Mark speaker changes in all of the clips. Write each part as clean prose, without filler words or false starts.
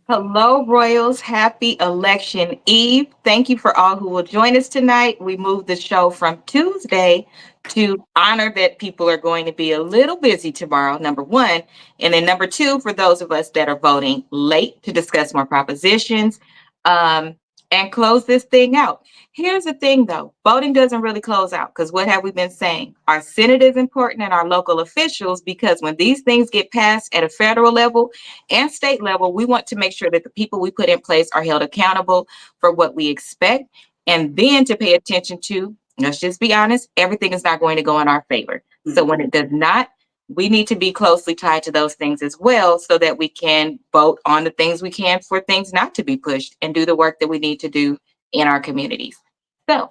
Speaker 1: Hello, Royals. Happy election eve. Thank you for all who will join us tonight. We moved the show from Tuesday to honor that people are going to be a little busy tomorrow, number one. And then number two, for those of us that are voting late to discuss more propositions um, and close this thing out. Here's the thing though, voting doesn't really close out because what have we been saying? Our Senate is important and our local officials because when these things get passed at a federal level, and state level, we want to make sure that the people we put in place are held accountable for what we expect. And then to pay attention to, let's just be honest, everything is not going to go in our favor. So when it does not, we need to be closely tied to those things as well so that we can vote on the things we can for things not to be pushed and do the work that we need to do in our communities. So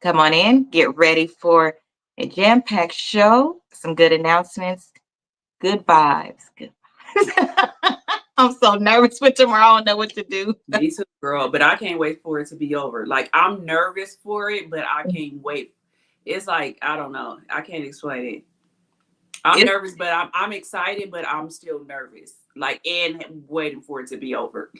Speaker 1: come on in, get ready for a jam-packed show, some good announcements, good vibes. Good vibes. I'm so nervous for tomorrow. I don't know what to do.
Speaker 2: Me too, girl. But I can't wait for it to be over. Like I'm nervous for it, but I can't wait. It's like I don't know. I can't explain it. I'm
Speaker 1: It's,
Speaker 2: nervous, but I'm excited, but I'm still nervous. Like and waiting for it to be over.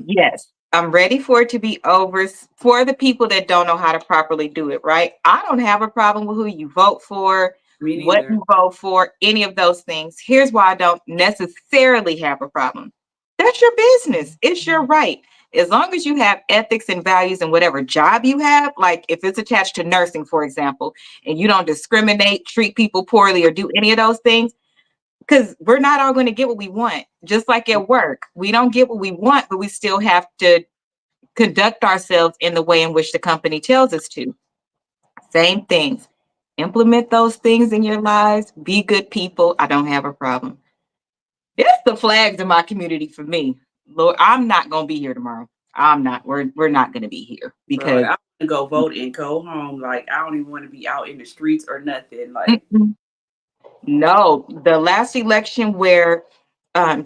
Speaker 1: yes, I'm ready for it to be over. For the people that don't know how to properly do it, right? I don't have a problem with who you vote for,
Speaker 2: Me
Speaker 1: what
Speaker 2: neither.
Speaker 1: you vote for, any of those things. Here's why I don't necessarily have a problem. That's your business. It's your right. As long as you have ethics and values in whatever job you have, like if it's attached to nursing, for example, and you don't discriminate, treat people poorly, or do any of those things, because we're not all going to get what we want. Just like at work, we don't get what we want, but we still have to conduct ourselves in the way in which the company tells us to. Same things. Implement those things in your lives. Be good people. I don't have a problem. It's the flags in my community for me. Lord, I'm not going to be here tomorrow. I'm not. We're not going to be here
Speaker 2: Bro, like
Speaker 1: because
Speaker 2: I want to go vote and go home. Like I don't even want to be out in the streets or nothing. Like
Speaker 1: mm-mm. No, the last election where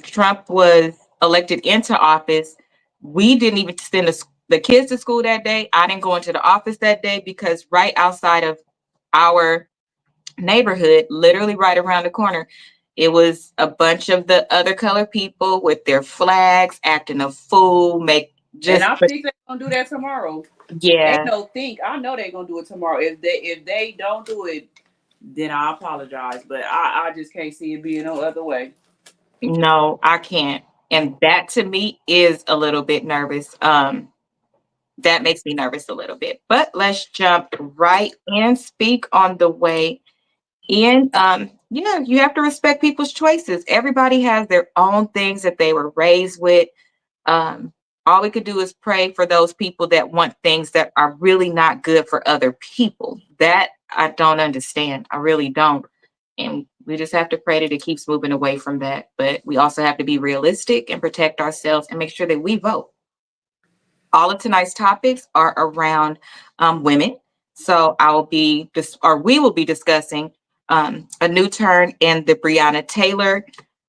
Speaker 1: Trump was elected into office, we didn't even send the kids to school that day. I didn't go into the office that day because right outside of our neighborhood, literally right around the corner, it was a bunch of the other colored people with their flags, acting a fool, make
Speaker 2: and
Speaker 1: just,
Speaker 2: I think they're gonna do that tomorrow. Ain't
Speaker 1: yeah,
Speaker 2: no think. I know they're gonna do it tomorrow. If they don't do it, then I apologize. But I just can't see it being no other way.
Speaker 1: no, I can't. And that to me is a little bit nervous. That makes me nervous a little bit. But let's jump right in, speak on the way in. Yeah, you have to respect people's choices. Everybody has their own things that they were raised with. Um, all we could do is pray for those people that want things that are really not good for other people. That I don't understand. I really don't. And we just have to pray that it keeps moving away from that. But we also have to be realistic and protect ourselves and make sure that we vote. All of tonight's topics are around women. So I will be or we will be discussing a new turn in the Breonna Taylor,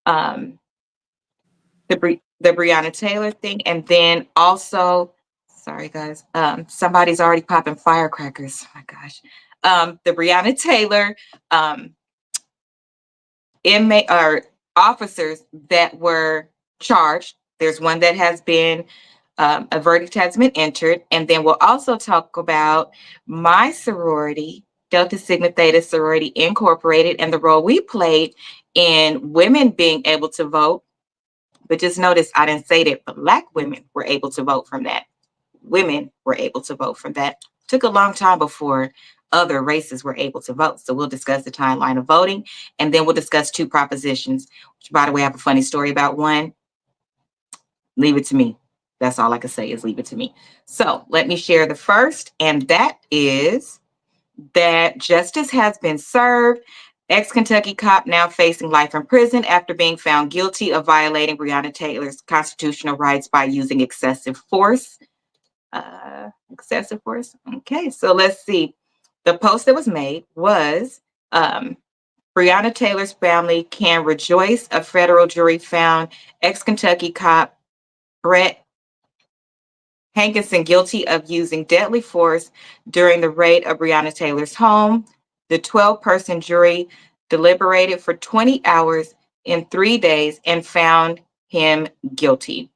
Speaker 1: um, the Breonna Taylor thing, and then also, sorry guys, somebody's already popping firecrackers. Oh my gosh, the Breonna Taylor um, inmate or officers that were charged. There's one that has been a verdict has been entered, and then we'll also talk about my sorority, Delta Sigma Theta Sorority Incorporated, and the role we played in women being able to vote. But just notice I didn't say that Black women were able to vote from that. Women were able to vote from that. Took a long time before other races were able to vote. So we'll discuss the timeline of voting, and then we'll discuss two propositions, which, by the way, I have a funny story about one. Leave it to me. That's all I can say is leave it to me. So let me share the first, and that is that justice has been served. Ex-Kentucky cop now facing life in prison after being found guilty of violating Breonna Taylor's constitutional rights by using excessive force. Excessive force. Okay, so let's see. The post that was made was Breonna Taylor's family can rejoice. A federal jury found ex-Kentucky cop Brett Hankinson guilty of using deadly force during the raid of Breonna Taylor's home. The 12-person jury deliberated for 20 hours in 3 days and found him guilty.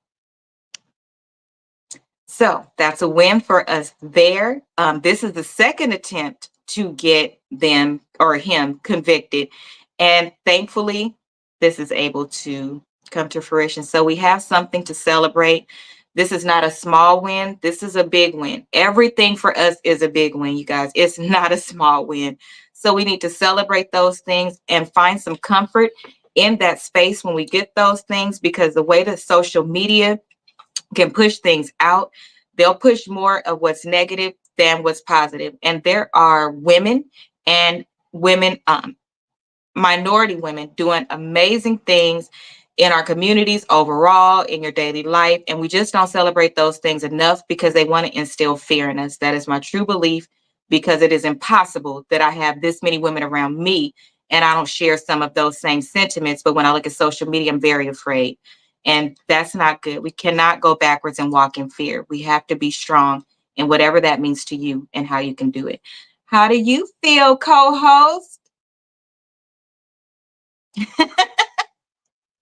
Speaker 1: So that's a win for us there. This is the second attempt to get them or him convicted. And thankfully, this is able to come to fruition. So we have something to celebrate. This is not a small win. This is a big win. Everything for us is a big win, you guys. It's not a small win. So we need to celebrate those things and find some comfort in that space when we get those things, because the way that social media can push things out, they'll push more of what's negative than what's positive. And there are women and women, minority women doing amazing things in our communities overall, in your daily life. And we just don't celebrate those things enough because they want to instill fear in us. That is my true belief, because it is impossible that I have this many women around me and I don't share some of those same sentiments. But when I look at social media, I'm very afraid. And that's not good. We cannot go backwards and walk in fear. We have to be strong in whatever that means to you and how you can do it. How do you feel, co-host?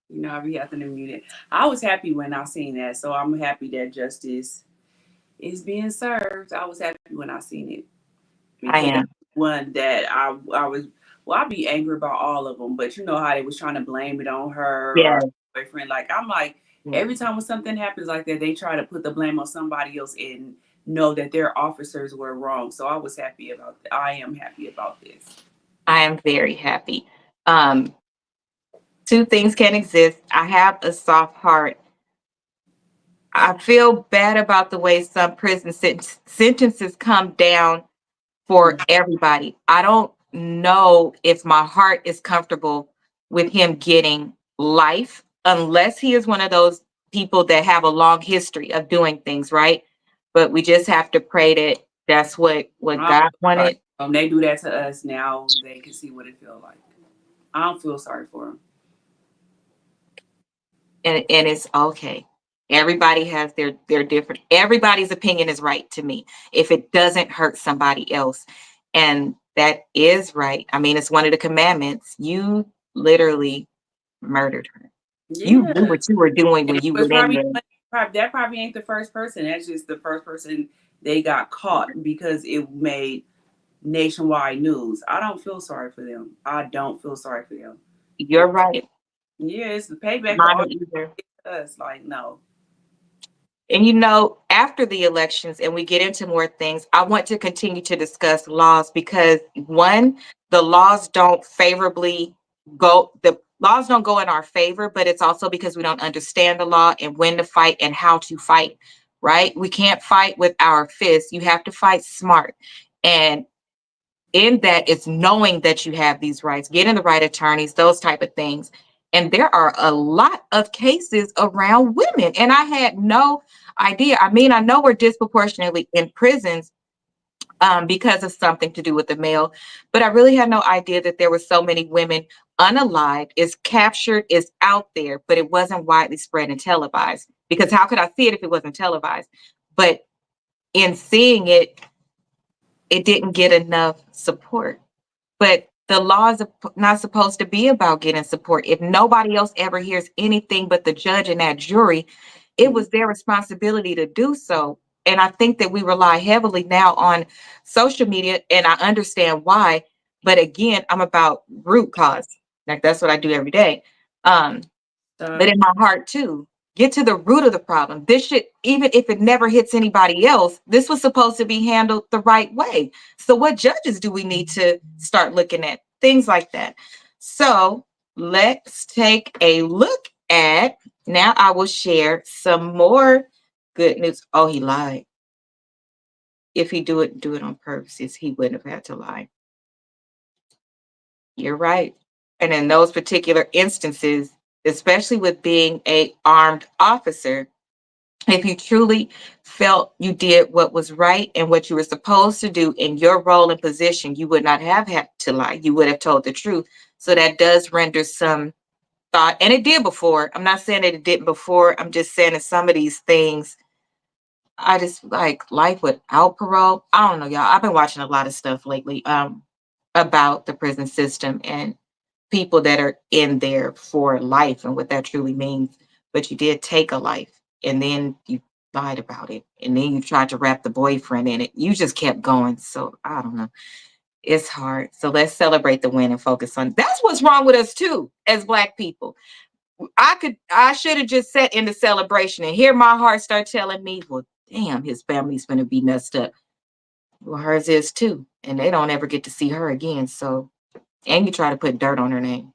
Speaker 2: You know, I be having to mute it. I was happy when I seen that, so I'm happy that justice is being served. I was happy when I seen it
Speaker 1: I
Speaker 2: because that's
Speaker 1: am.
Speaker 2: one that I was. Well, I'd be angry about all of them, but you know how they was trying to blame it on her or
Speaker 1: Yeah.
Speaker 2: her boyfriend. Like I'm like, every time when something happens like that, they try to put the blame on somebody else and know that their officers were wrong. So I was happy about that. I am happy about this.
Speaker 1: I am very happy. Um, Two things can exist. I have a soft heart. I feel bad about the way some prison sentences come down for everybody. I don't know if my heart is comfortable with him getting life unless he is one of those people that have a long history of doing things right. But we just have to pray that that's what
Speaker 2: I don't
Speaker 1: God
Speaker 2: feel sorry.
Speaker 1: wanted.
Speaker 2: They do that to us now. They can see what it feels like. I don't feel sorry for them.
Speaker 1: And it's okay. Everybody has their different, everybody's opinion is right to me if it doesn't hurt somebody else. And that is right. I mean, it's one of the commandments. You literally murdered her. You
Speaker 2: Yeah,
Speaker 1: knew what you were doing
Speaker 2: and
Speaker 1: when
Speaker 2: it
Speaker 1: you
Speaker 2: was
Speaker 1: went in there.
Speaker 2: that probably ain't the first person. That's just the first person they got caught because it made nationwide news. I don't feel sorry for them. I don't feel sorry for them.
Speaker 1: You're right.
Speaker 2: Yeah, it's the payback for all
Speaker 1: Mine either.
Speaker 2: us. Like no.
Speaker 1: And after the elections and we get into more things, I want to continue to discuss laws because one, the laws don't go in our favor, but it's also because we don't understand the law and when to fight and how to fight, right? We can't fight with our fists. You have to fight smart. And in that, it's knowing that you have these rights, getting the right attorneys, those type of things. And there are a lot of cases around women, and I had no idea. I mean, I know we're disproportionately in prisons because of something to do with the male, but I really had no idea that there were so many women unalived, is captured, is out there, but it wasn't widely spread and televised. Because how could I see it if it wasn't televised? But in seeing it, it didn't get enough support. But the laws are not supposed to be about getting support. If nobody else ever hears anything but the judge and that jury, it was their responsibility to do so. And I think that we rely heavily now on social media, and I understand why. But again, I'm about root cause. Like that's what I do every day. Um, but
Speaker 2: So
Speaker 1: in my heart too. Get to the root of the problem. This should, even if it never hits anybody else, this was supposed to be handled the right way. So, what judges do we need to start looking at? Things like that. So, let's take a look at. Now, I will share some more good news. Oh, he lied. If he do it on purpose, he wouldn't have had to lie. You're right. And in those particular instances, especially with being a armed officer, if you truly felt you did what was right and what you were supposed to do in your role and position, you would not have had to lie. You would have told the truth. So that does render some thought, and it did before. I'm not saying that it didn't before. I'm just saying that some of these things, I just like life without parole. I don't know, y'all. I've been watching a lot of stuff lately about the prison system and people that are in there for life and what that truly means. but you did take a life, and then you lied about it, and then you tried to wrap the boyfriend in it. You just kept going. So I don't know. It's hard. So let's celebrate the win and focus on that's what's wrong with us too, as Black people. I should have just sat in the celebration and hear my heart start telling me, well, damn, his family's gonna be messed up. Well, hers is too. And they don't ever get to see her again. So, and you try to put dirt on her name.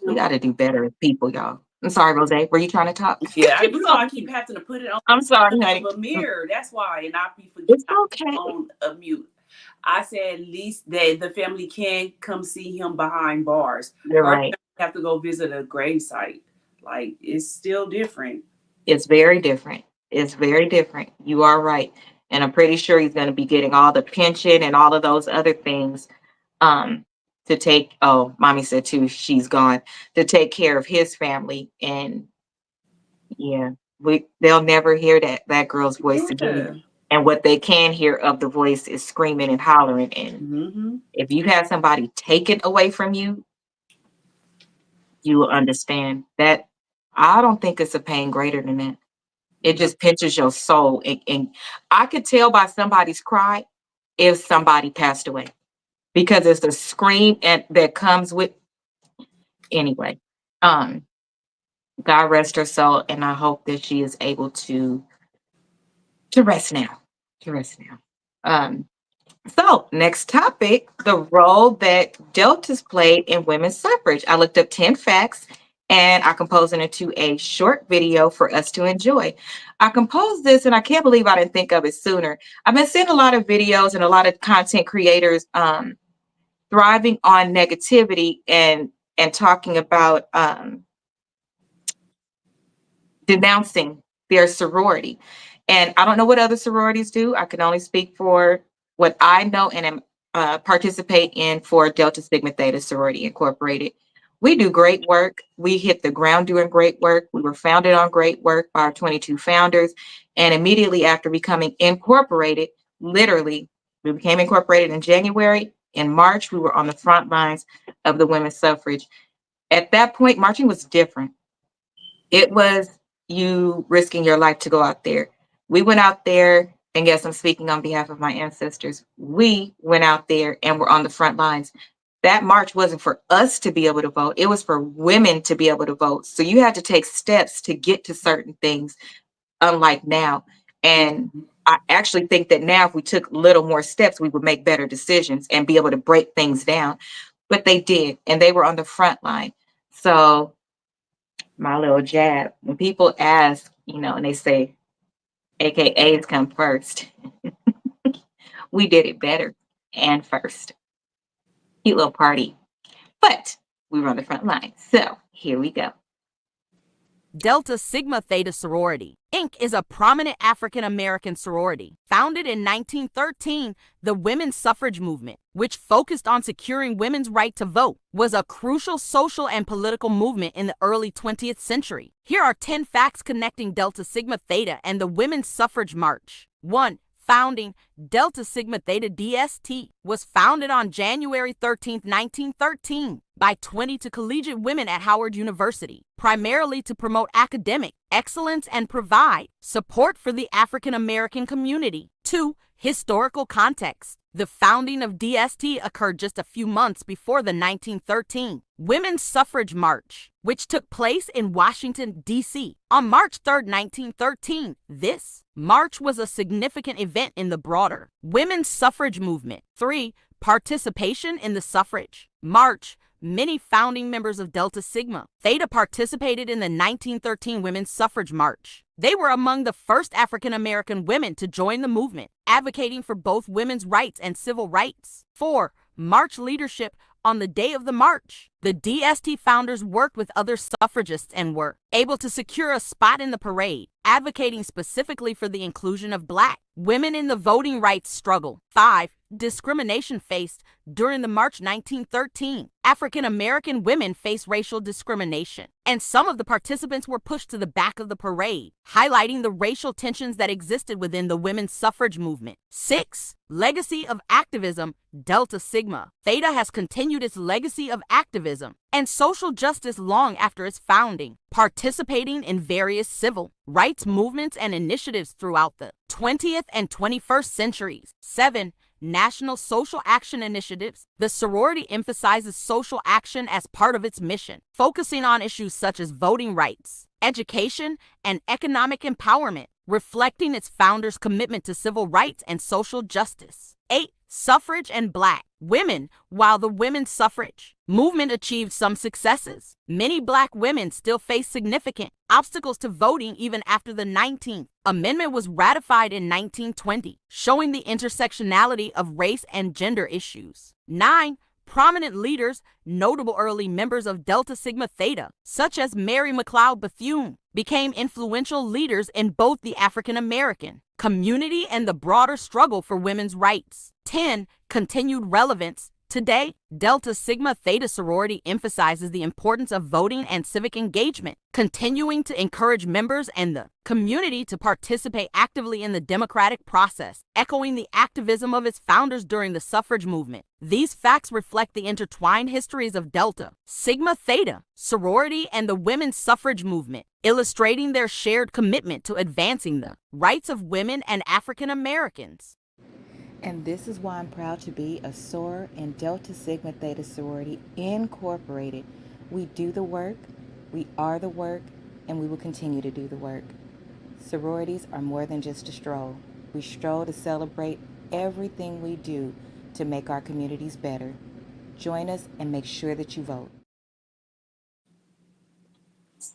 Speaker 1: We got to do better as people, y'all. I'm sorry, Rose. Were you trying to talk?
Speaker 2: Yeah, you know I keep having to put it on
Speaker 1: I'm sorry, honey.
Speaker 2: a mirror. That's why, and I be
Speaker 1: It's
Speaker 2: forgetting
Speaker 1: okay.
Speaker 2: on a mute. I said at least the family can come see him behind bars.
Speaker 1: You're right.
Speaker 2: Have to go visit a grave site. Like it's still different.
Speaker 1: It's very different. It's very different. You are right. And I'm pretty sure he's going to be getting all the pension and all of those other things to take. Oh, mommy said too, she's gone to take care of his family. And yeah, they'll never hear that girl's voice again. And what they can hear of the voice is screaming and hollering. And if you have somebody take it away from you, you will understand that. I don't think it's a pain greater than that. It just pinches your soul. And I could tell by somebody's cry if somebody passed away because it's the scream that comes with. Anyway, God rest her soul, and I hope that she is able to rest now. To rest now. So, next topic, the role that Deltas played in women's suffrage. I looked up 10 facts and I composed it into a short video for us to enjoy. I composed this and I can't believe I didn't think of it sooner. I've been seeing a lot of videos and a lot of content creators thriving on negativity and talking about denouncing their sorority. And I don't know what other sororities do. I can only speak for what I know and am participate in for Delta Sigma Theta Sorority Incorporated. We do great work. We hit the ground doing great work. We were founded on great work by our 22 founders. And immediately after becoming incorporated, literally, we became incorporated in January. In March, we were on the front lines of the women's suffrage. At that point, marching was different. It was you risking your life to go out there. We went out there, and yes, I'm speaking on behalf of my ancestors. We went out there and were on the front lines. That march wasn't for us to be able to vote. It was for women to be able to vote. So you had to take steps to get to certain things, unlike now. And I actually think that now if we took little more steps, we would make better decisions and be able to break things down. But they did, and they were on the front line. So my little jab, when people ask, and they say, AKAs come first. We did it better and first. Cute little party. But we were on the front line. So here we go.
Speaker 3: Delta Sigma Theta Sorority, Inc. is a prominent African American sorority. Founded in 1913, the women's suffrage movement, which focused on securing women's right to vote, was a crucial social and political movement in the early 20th century. Here are 10 facts connecting Delta Sigma Theta and the Women's Suffrage March. 1. Founding. Delta Sigma Theta DST was founded on January 13, 1913 by 22 collegiate women at Howard University, primarily to promote academic excellence and provide support for the African American community. 2. Historical context. The founding of DST occurred just a few months before the 1913 Women's Suffrage March, which took place in Washington, D.C. on March 3, 1913. This march was a significant event in the broader women's suffrage movement. 3. Participation in the suffrage march. Many founding members of Delta Sigma Theta participated in the 1913 Women's Suffrage March. They were among the first African American women to join the movement, advocating for both women's rights and civil rights. 4. March leadership. On the day of the march, the DST founders worked with other suffragists and were able to secure a spot in the parade, advocating specifically for the inclusion of Black women in the voting rights struggle. 5. Discrimination faced. During the March 1913, African American women faced racial discrimination, and some of the participants were pushed to the back of the parade, highlighting the racial tensions that existed within the women's suffrage movement. 6. Legacy of activism. Delta Sigma Theta has continued its legacy of activism activism and social justice long after its founding, participating in various civil rights movements and initiatives throughout the 20th and 21st centuries. 7. National Social Action Initiatives. The sorority emphasizes social action as part of its mission, focusing on issues such as voting rights, education, and economic empowerment, reflecting its founders' commitment to civil rights and social justice. 8. Suffrage and Black women. While the women's suffrage movement achieved some successes, many Black women still face significant obstacles to voting even after the 19th Amendment was ratified in 1920, showing the intersectionality of race and gender issues. 9. Prominent leaders. Notable early members of Delta Sigma Theta, such as Mary McLeod Bethune, became influential leaders in both the African American community and the broader struggle for women's rights. 10. Continued relevance. Today, Delta Sigma Theta sorority emphasizes the importance of voting and civic engagement, continuing to encourage members and the community to participate actively in the democratic process, echoing the activism of its founders during the suffrage movement. These facts reflect the intertwined histories of Delta Sigma Theta sorority and the women's suffrage movement, illustrating their shared commitment to advancing the rights of women and African Americans.
Speaker 4: And this is why I'm proud to be a soror in Delta Sigma Theta Sorority Incorporated. We do the work, we are the work, and we will continue to do the work. Sororities are more than just a stroll. We stroll to celebrate everything we do to make our communities better. Join us and make sure that you vote.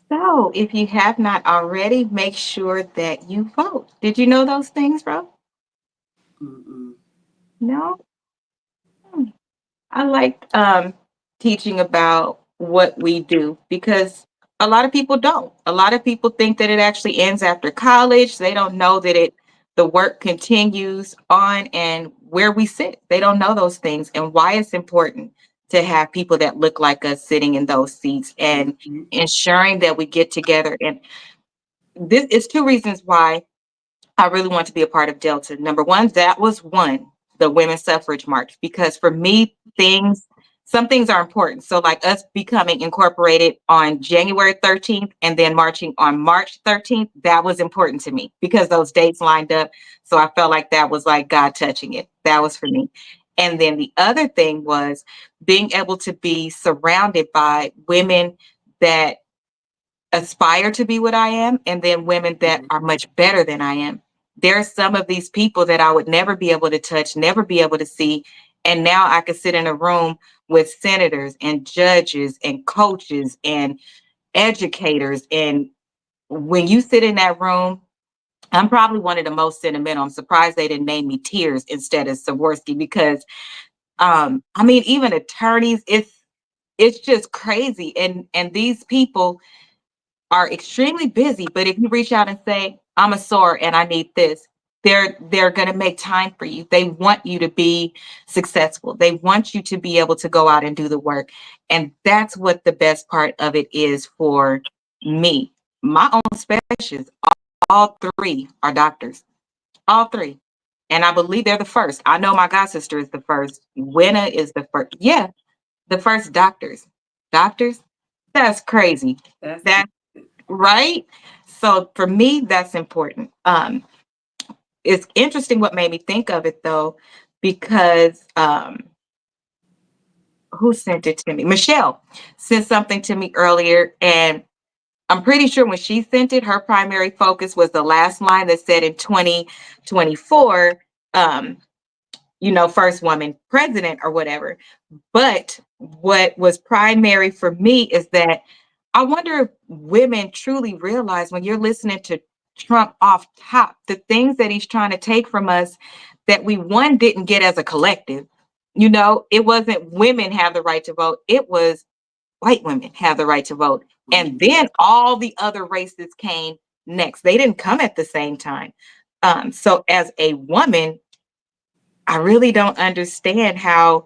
Speaker 1: So, if you have not already, make sure that you vote. Did you know those things, bro?
Speaker 2: Mm-mm.
Speaker 1: No? Hmm. I like teaching about what we do because a lot of people don't. A lot of people think that it actually ends after college. They don't know that the work continues on and where we sit. They don't know those things and why it's important to have people that look like us sitting in those seats and
Speaker 2: Mhm.
Speaker 1: ensuring that we get together. And this is two reasons why I really want to be a part of Delta. Number one, that was one, the women's suffrage march, because for me, some things are important. So, like us becoming incorporated on January 13th and then marching on March 13th, that was important to me because those dates lined up. So, I felt like that was like God touching it. That was for me. And then the other thing was being able to be surrounded by women that aspire to be what I am, and then women that are much better than I am. There are some of these people that I would never be able to touch, never be able to see. And now I could sit in a room with senators and judges and coaches and educators. And when you sit in that room, I'm probably one of the most sentimental. I'm surprised they didn't name me Tears instead of Saworsky because I mean, even attorneys, it's just crazy. And these people are extremely busy, but if you reach out and say, I'm a sore and I need this, they're going to make time for you. They want you to be successful. They want you to be able to go out and do the work. And that's what the best part of it is for me. My own specialists, all three are doctors. All three. And I believe they're the first. I know my god sister is the first. Winna is the first. Yeah, the first doctors. Doctors? That's crazy.
Speaker 2: That's
Speaker 1: That right? So for me, that's important. It's interesting what made me think of it though, because who sent it to me? Michelle sent something to me earlier, and I'm pretty sure when she sent it, her primary focus was the last line that said in 2024, um, first woman president or whatever. But what was primary for me is that I wonder if women truly realize when you're listening to Trump off top, the things that he's trying to take from us that we one didn't get as a collective. It wasn't women have the right to vote. It was white women have the right to vote. And then all the other races came next. They didn't come at the same time. So as a woman, I really don't understand how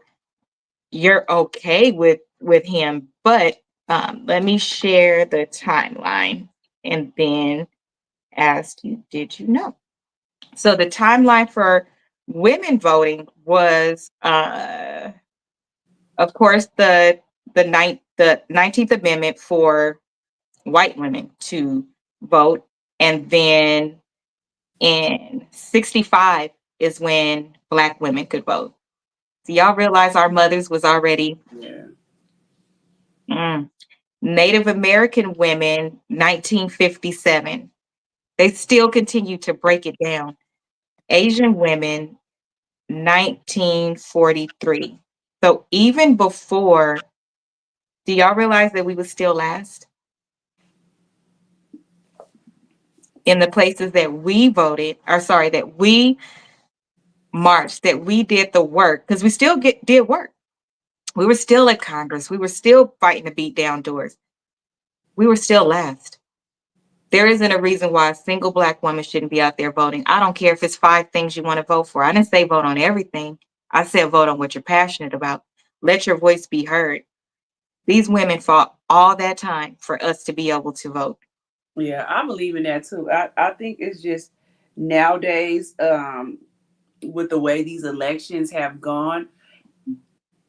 Speaker 1: you're okay with him, but let me share the timeline and then ask you, did you know? So the timeline for women voting was of course the the 19th Amendment for white women to vote. And then in 65 is when Black women could vote. So y'all realize our mothers was already
Speaker 2: Yeah.
Speaker 1: Native American women, 1957. They still continue to break it down. Asian women, 1943. So even before, do y'all realize that we was still last in the places that we voted, or sorry, that we marched, that we did the work, because we still did work. We were still at Congress. We were still fighting to beat down doors. We were still last. There isn't a reason why a single Black woman shouldn't be out there voting. I don't care if it's 5 things you want to vote for. I didn't say vote on everything. I said vote on what you're passionate about. Let your voice be heard. These women fought all that time for us to be able to vote.
Speaker 2: Yeah, I believe in that too. I think it's just nowadays, with the way these elections have gone,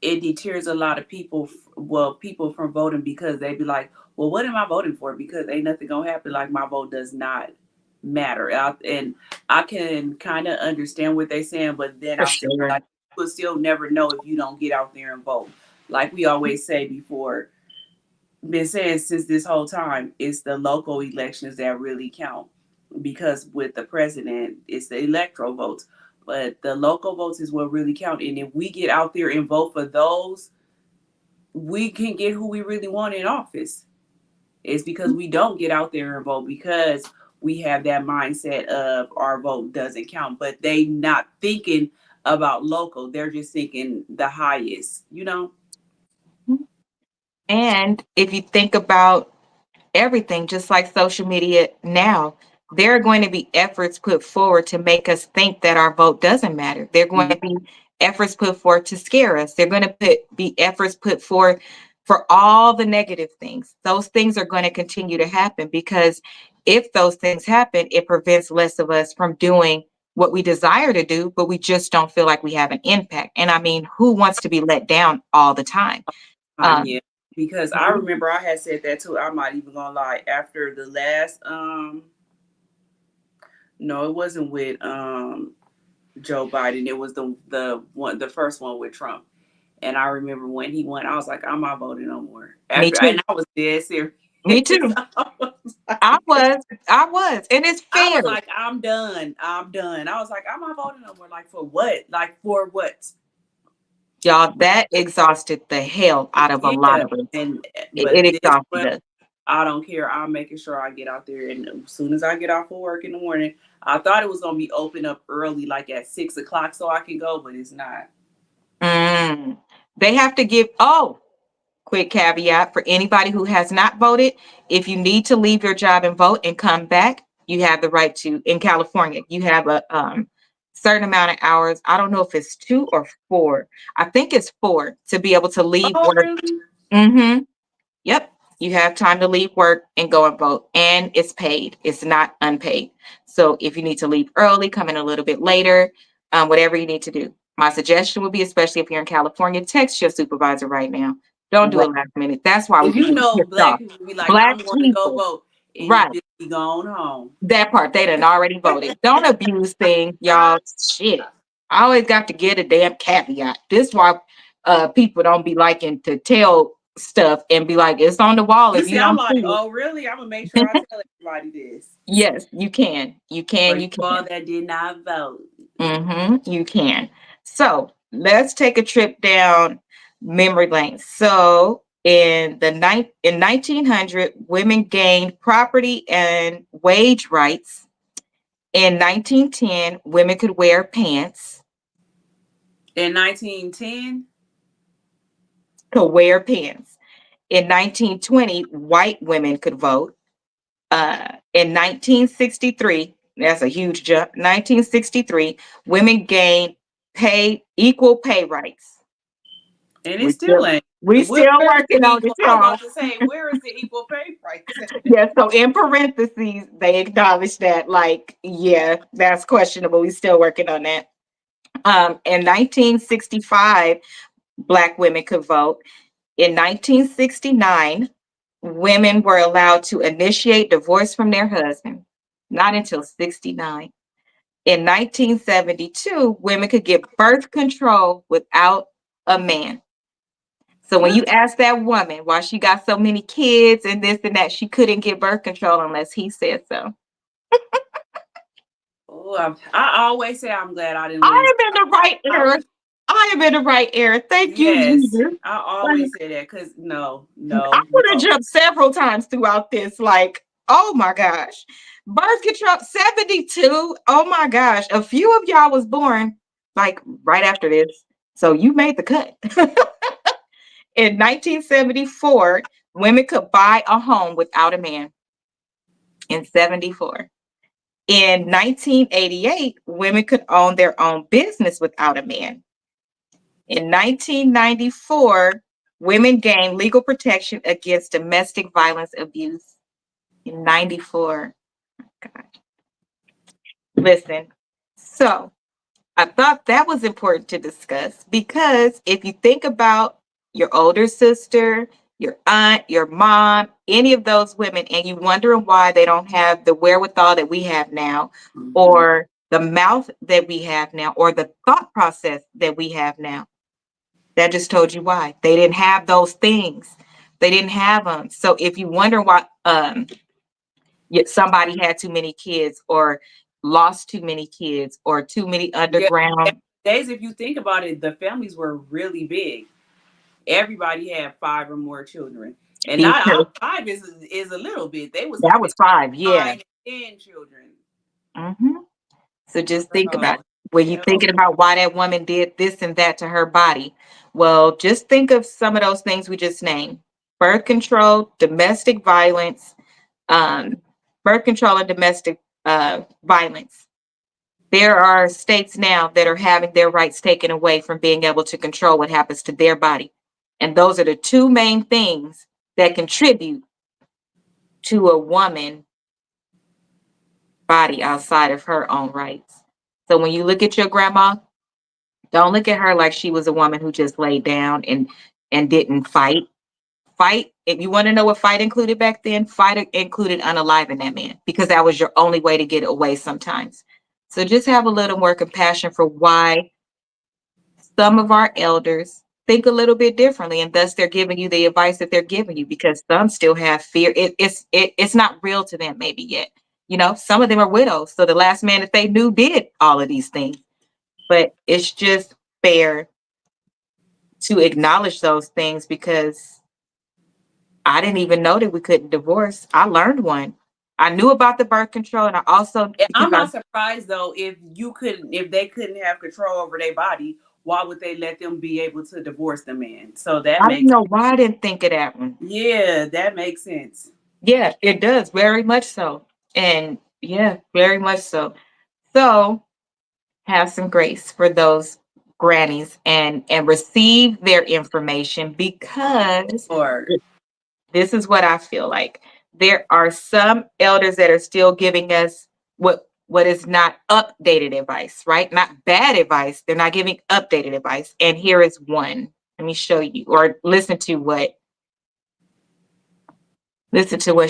Speaker 2: it deters a lot of people, well, people from voting, because they be like, well, what am I voting for? Because ain't nothing gonna happen. Like, my vote does not matter. And I can kind of understand what they're saying, but then
Speaker 1: For
Speaker 2: I feel
Speaker 1: sure.
Speaker 2: like you will still never know if you don't get out there and vote. Like we always say before, been saying since this whole time, it's the local elections that really count, because with the president, it's the electoral votes. But the local votes is what really count. And if we get out there and vote for those, we can get who we really want in office. It's because we don't get out there and vote, because we have that mindset of our vote doesn't count. But they not thinking about local. They're just thinking the highest, you know?
Speaker 1: And if you think about everything, just like social media now, there are going to be efforts put forward to make us think that our vote doesn't matter. There are going to be efforts put forward to scare us. They're going to be efforts put forward for all the negative things. Those things are going to continue to happen, because if those things happen, it prevents less of us from doing what we desire to do, but we just don't feel like we have an impact. And I mean, who wants to be let down all the time?
Speaker 2: Yeah, because I remember I had said that too. I'm not even gonna lie. After the last, no, it wasn't with Joe Biden. It was the first one with Trump. And I remember when he won, I was like, I'm not voting no more.
Speaker 1: Me
Speaker 2: After,
Speaker 1: too.
Speaker 2: and I was dead serious.
Speaker 1: Me too. I was, and it's
Speaker 2: I
Speaker 1: fair.
Speaker 2: was like, I'm done. I'm done. I was like, I'm not voting no more. Like, for what? Like, for what?
Speaker 1: Y'all, that exhausted the hell out of a lot
Speaker 2: Yeah.
Speaker 1: of us.
Speaker 2: And
Speaker 1: It
Speaker 2: but this
Speaker 1: exhausted
Speaker 2: one,
Speaker 1: us.
Speaker 2: I don't care. I'm making sure I get out there, and as soon as I get off of work in the morning, I thought it was gonna be open up early, like at 6 o'clock, so I can go, but it's not.
Speaker 1: Mm. They have to give, quick caveat for anybody who has not voted. If you need to leave your job and vote and come back, you have the right to. In California, you have a certain amount of hours. I don't know if it's 2 or 4. I think it's 4 to be able to leave
Speaker 2: Oh,
Speaker 1: work.
Speaker 2: really?
Speaker 1: Mm-hmm. Yep. You have time to leave work and go and vote. And it's paid. It's not unpaid. So if you need to leave early, come in a little bit later, whatever you need to do. My suggestion would be, especially if you're in California, text your supervisor right now. Don't do
Speaker 2: Right.
Speaker 1: it last minute. That's why we be
Speaker 2: You
Speaker 1: getting
Speaker 2: know,
Speaker 1: pissed
Speaker 2: black
Speaker 1: off.
Speaker 2: people be like,
Speaker 1: Black
Speaker 2: I'm going to go
Speaker 1: people.
Speaker 2: vote, and you
Speaker 1: Right.
Speaker 2: just be going home.
Speaker 1: That part, they done already voted. Don't abuse things, y'all. Shit. I always got to get a damn caveat. This why people don't be liking to tell stuff and be like, it's on the wall
Speaker 2: You
Speaker 1: if
Speaker 2: see,
Speaker 1: you
Speaker 2: I'm
Speaker 1: don't
Speaker 2: like,
Speaker 1: see it.
Speaker 2: oh, really? I'm going to make sure I tell everybody this.
Speaker 1: Yes, you can. You
Speaker 2: For
Speaker 1: can.
Speaker 2: you
Speaker 1: You
Speaker 2: all
Speaker 1: can.
Speaker 2: that did not vote.
Speaker 1: You can. So let's take a trip down memory lane. So in 1900, women gained property and wage rights. In 1910, women could wear pants.
Speaker 2: In 1910?
Speaker 1: Could wear pants. In 1920, white women could vote. In 1963, that's a huge jump. 1963, women gained equal pay rights.
Speaker 2: And it
Speaker 1: We
Speaker 2: still
Speaker 1: still
Speaker 2: ain't.
Speaker 1: we
Speaker 2: Where
Speaker 1: still
Speaker 2: is the
Speaker 1: working on it,
Speaker 2: equal? I was
Speaker 1: y'all.
Speaker 2: about to say, where is the equal pay price?
Speaker 1: Yeah, so in parentheses, they acknowledge that, like, yeah, that's questionable. We still working on that. In 1965, Black women could vote. In 1969, women were allowed to initiate divorce from their husband, not until 69. In 1972, women could get birth control without a man. So when you ask that woman why she got so many kids and this and that, she couldn't get birth control unless he said so.
Speaker 2: Oh, I always say I'm glad I didn't live.
Speaker 1: I am in the right era. I am in the right era. Thank you,
Speaker 2: Yes,
Speaker 1: Jesus.
Speaker 2: I
Speaker 1: Like,
Speaker 2: always say that because no,
Speaker 1: I
Speaker 2: no,
Speaker 1: would have
Speaker 2: no.
Speaker 1: jumped several times throughout this. Like, oh my gosh. Birth control 72. Oh my gosh. A few of y'all was born like right after this. So you made the cut. In 1974, women could buy a home without a man. In 74. In 1988, women could own their own business without a man. In 1994, women gained legal protection against domestic violence abuse. In 94. God. Listen, so I thought that was important to discuss because if you think about your older sister, your aunt, your mom, any of those women, and you wondering why they don't have the wherewithal that we have now,
Speaker 2: Mhm.
Speaker 1: or the mouth that we have now, or the thought process that we have now, that just told you why. They didn't have those things. They didn't have them. So if you wonder why somebody had too many kids or lost too many kids or too many
Speaker 2: Yeah, back
Speaker 1: underground
Speaker 2: in the days, if you think about it, the families were really big. Everybody had five or more children, and not
Speaker 1: because
Speaker 2: five is a little bit. They was
Speaker 1: that
Speaker 2: having
Speaker 1: was 5, yeah.
Speaker 2: 9 and 10 children.
Speaker 1: Mhm. So just think about
Speaker 2: Girl,
Speaker 1: it. When you
Speaker 2: yeah.
Speaker 1: thinking about why that woman did this and that to her body, well, just think of some of those things we just named: birth control, domestic violence, um, birth control and domestic violence. There are states now that are having their rights taken away from being able to control what happens to their body. And those are the two main things that contribute to a woman body outside of her own rights. So when you look at your grandma, don't look at her like she was a woman who just laid down and didn't fight. Fight, if you want to know what fight included back then, fight included unaliving that man because that was your only way to get away sometimes. So just have a little more compassion for why some of our elders think a little bit differently, and thus they're giving you the advice that they're giving you because some still have fear. It's not real to them maybe yet. You know, some of them are widows, so the last man that they knew did all of these things. But it's just fair to acknowledge those things because I didn't even know that we couldn't divorce. I learned one. I knew about the birth control, and I also because
Speaker 2: I'm not surprised though if they couldn't have control over their body, why would they let them be able to divorce the man? So that
Speaker 1: I didn't
Speaker 2: makes
Speaker 1: know why I didn't think of that one.
Speaker 2: yeah, that makes sense.
Speaker 1: Yeah, it does very much so. And yeah, very much so. So have some grace for those grannies and receive their information because
Speaker 2: Or
Speaker 1: this is what I feel like. There are some elders that are still giving us what is not updated advice, right? Not bad advice. They're not giving updated advice. And here is one. Let me show you or listen to what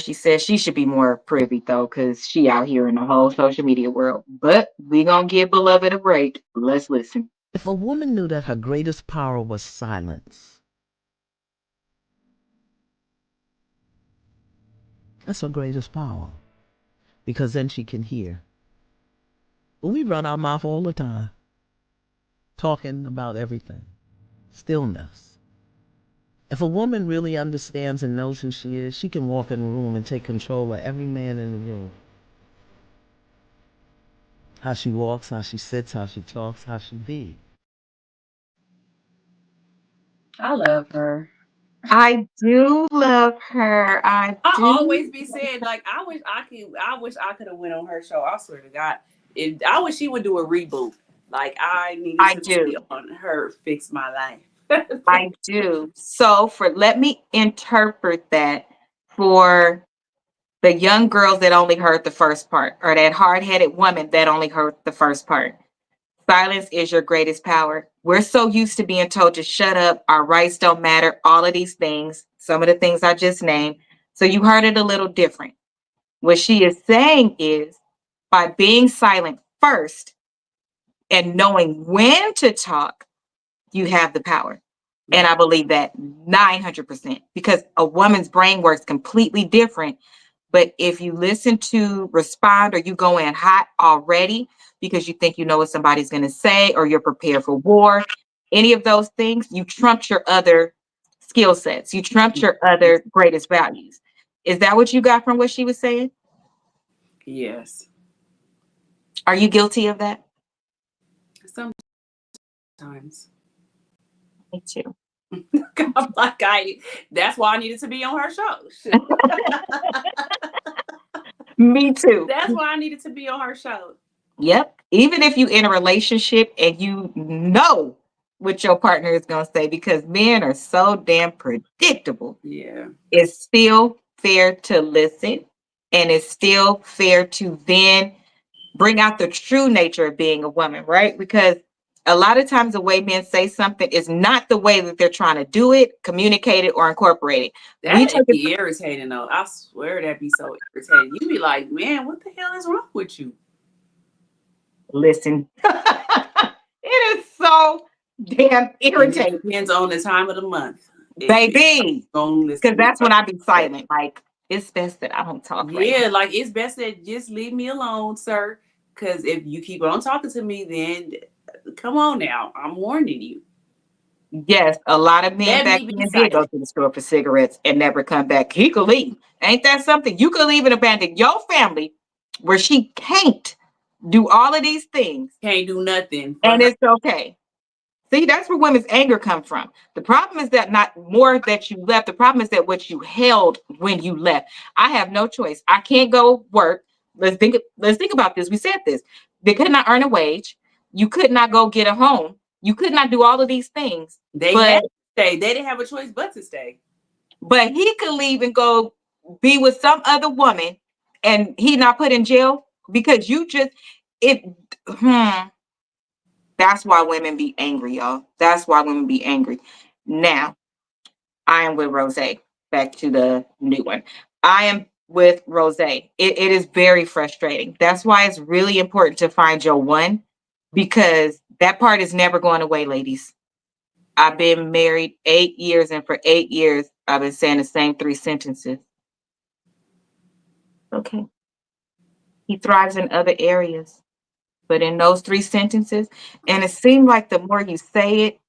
Speaker 1: she says. She should be more privy though, because she out here in the whole social media world. But we gonna give beloved a break. Let's listen.
Speaker 5: If a woman knew that her greatest power was silence, that's her greatest power. Because then she can hear. But we run our mouth all the time, talking about everything. Stillness. If a woman really understands and knows who she is, she can walk in a room and take control of every man in the room. How she walks, how she sits, how she talks, how she be.
Speaker 2: I love her.
Speaker 1: I do love her. I
Speaker 2: I
Speaker 1: do.
Speaker 2: always be saying like I wish I could have went on her show. I swear to God. I wish she would do a reboot. Like I needed
Speaker 1: I
Speaker 2: to
Speaker 1: do.
Speaker 2: be on her Fix My Life.
Speaker 1: I do. So for let me interpret that for the young girls that only heard the first part, or that hard-headed woman that only heard the first part. Silence is your greatest power. We're so used to being told to shut up, our rights don't matter, all of these things, some of the things I just named. So you heard it a little different. What she is saying is by being silent first and knowing when to talk, you have the power. And I believe that 900% because a woman's brain works completely different. But if you listen to respond or you go in hot already because you think you know what somebody's going to say or you're prepared for war, any of those things, you trumped your other skill sets. You trumped your other greatest values. Is that what you got from what she was saying?
Speaker 2: Yes.
Speaker 1: Are you guilty of that?
Speaker 2: Sometimes.
Speaker 1: Me too.
Speaker 2: I'm like, that's why I needed to be on her show.
Speaker 1: Me too.
Speaker 2: That's why I needed to be on her show.
Speaker 1: Yep. Even if you in a relationship and you know what your partner is going to say, because men are so damn predictable.
Speaker 2: Yeah.
Speaker 1: It's still fair to listen and it's still fair to then bring out the true nature of being a woman, right? Because a lot of times the way men say something is not the way that they're trying to do it, communicate it, or incorporate it. We
Speaker 2: That
Speaker 1: take it.
Speaker 2: be irritating though. I swear that be so irritating. You be like, man, what the hell is wrong with you?
Speaker 1: Listen. It is so damn
Speaker 2: And it
Speaker 1: irritating.
Speaker 2: depends on the time of the month.
Speaker 1: Baby.
Speaker 2: Don't
Speaker 1: Because
Speaker 2: listen.
Speaker 1: that's when I be silent. Like, it's best that I don't talk right
Speaker 2: Yeah,
Speaker 1: now.
Speaker 2: like it's best that just leave me alone, sir. Because if you keep on talking to me, then come on now. I'm warning you.
Speaker 1: Yes, a lot of men
Speaker 2: Let
Speaker 1: back
Speaker 2: me be
Speaker 1: then did go
Speaker 2: silent.
Speaker 1: to the store for cigarettes and never come back. He could leave. Ain't that something? You could leave and abandon your family where she can't do all of these things,
Speaker 2: Can't do nothing for
Speaker 1: and
Speaker 2: her.
Speaker 1: it's okay. See, that's where women's anger come from. The problem is that not more that you left. The problem is that what you held when you left. I have no choice. I can't go work. Let's think about this. We said this. They could not earn a wage. You could not go get a home. You could not do all of these things.
Speaker 2: They had
Speaker 1: But
Speaker 2: to stay. They didn't have a choice but to stay.
Speaker 1: but he could leave and go be with some other woman and he not put in jail because you just it that's why women be angry, y'all. That's why women be angry. Now, I am with Rose. Back to the new one. I am with Rose. It is very frustrating. That's why it's really important to find your one because that part is never going away, ladies. I've been married 8 years, and for 8 years, I've been saying the same three sentences. Okay. He thrives in other areas, but in those three sentences, and it seemed like the more you say it,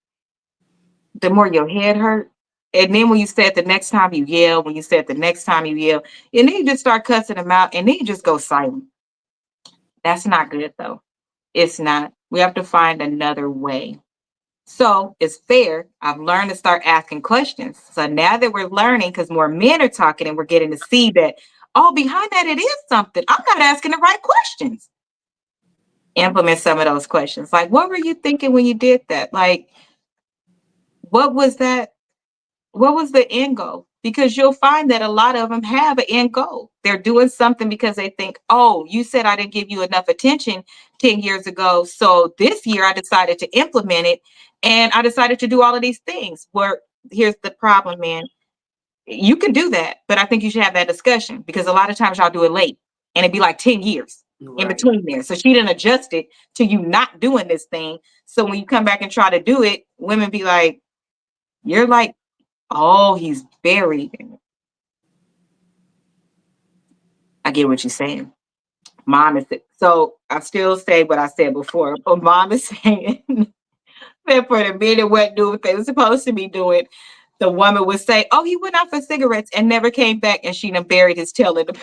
Speaker 1: the more your head hurt. And then when you say it the next time you yell, when you say it the next time you yell, and then you just start cussing them out, and then you just go silent. That's not good though. It's not. We have to find another way. So it's fair. I've learned to start asking questions. So now that we're learning, because more men are talking and we're getting to see that, oh, behind that, it is something. I'm not asking the right questions. Implement some of those questions. Like, what were you thinking when you did that? Like, what was that? What was the end goal? Because you'll find that a lot of them have an end goal. They're doing something because they think, oh, you said I didn't give you enough attention 10 years ago. So this year I decided to implement it and I decided to do all of these things. Where here's the problem, man. You can do that, but I think you should have that discussion because a lot of times y'all do it late and it'd be like 10 years in
Speaker 2: Right.
Speaker 1: between there. So she didn't adjust it to you not doing this thing. So when you come back and try to do it, women be like, you're like, oh, he's buried. I get what you're saying. Mom is so I still say what I said before, but mom is saying that for the men that wasn't doing what they were supposed to be doing, the woman would say, oh, he went out for cigarettes and never came back, and she done buried his tail in the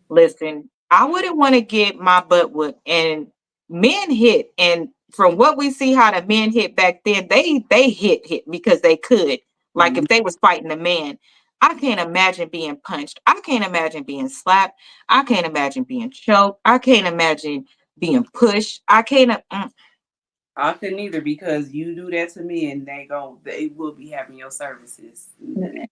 Speaker 1: listen, I wouldn't want to get my butt whooped. And men hit, and from what we see, how the men hit back then, they hit because they could. Like
Speaker 2: Mhm.
Speaker 1: if they was fighting a man, I can't imagine being punched. I can't imagine being slapped. I can't imagine being choked. I can't imagine being pushed. I can't.
Speaker 2: I couldn't either because you do that to me and they will be having your services.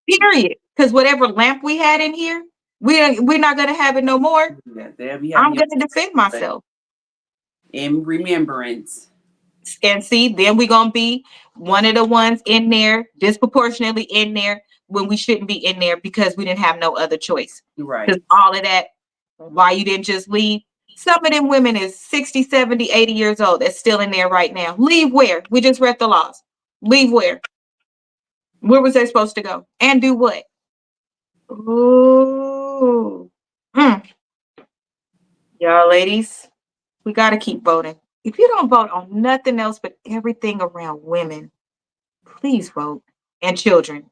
Speaker 1: Period. Because whatever lamp we had in here, We're not gonna have it no more.
Speaker 2: They'll be
Speaker 1: I'm
Speaker 2: having your
Speaker 1: gonna defend myself.
Speaker 2: in remembrance.
Speaker 1: And see, then we're gonna be one of the ones in there, disproportionately in there, when we shouldn't be in there because we didn't have no other choice.
Speaker 2: Right.
Speaker 1: Because all of that, why you didn't just leave? Some of them women is 60, 70, 80 years old that's still in there right now. Leave where? We just read the laws. Leave where? Where was they supposed to go? And do what? Ooh. Y'all ladies, we got to keep voting. If you don't vote on nothing else but everything around women, please vote. And children,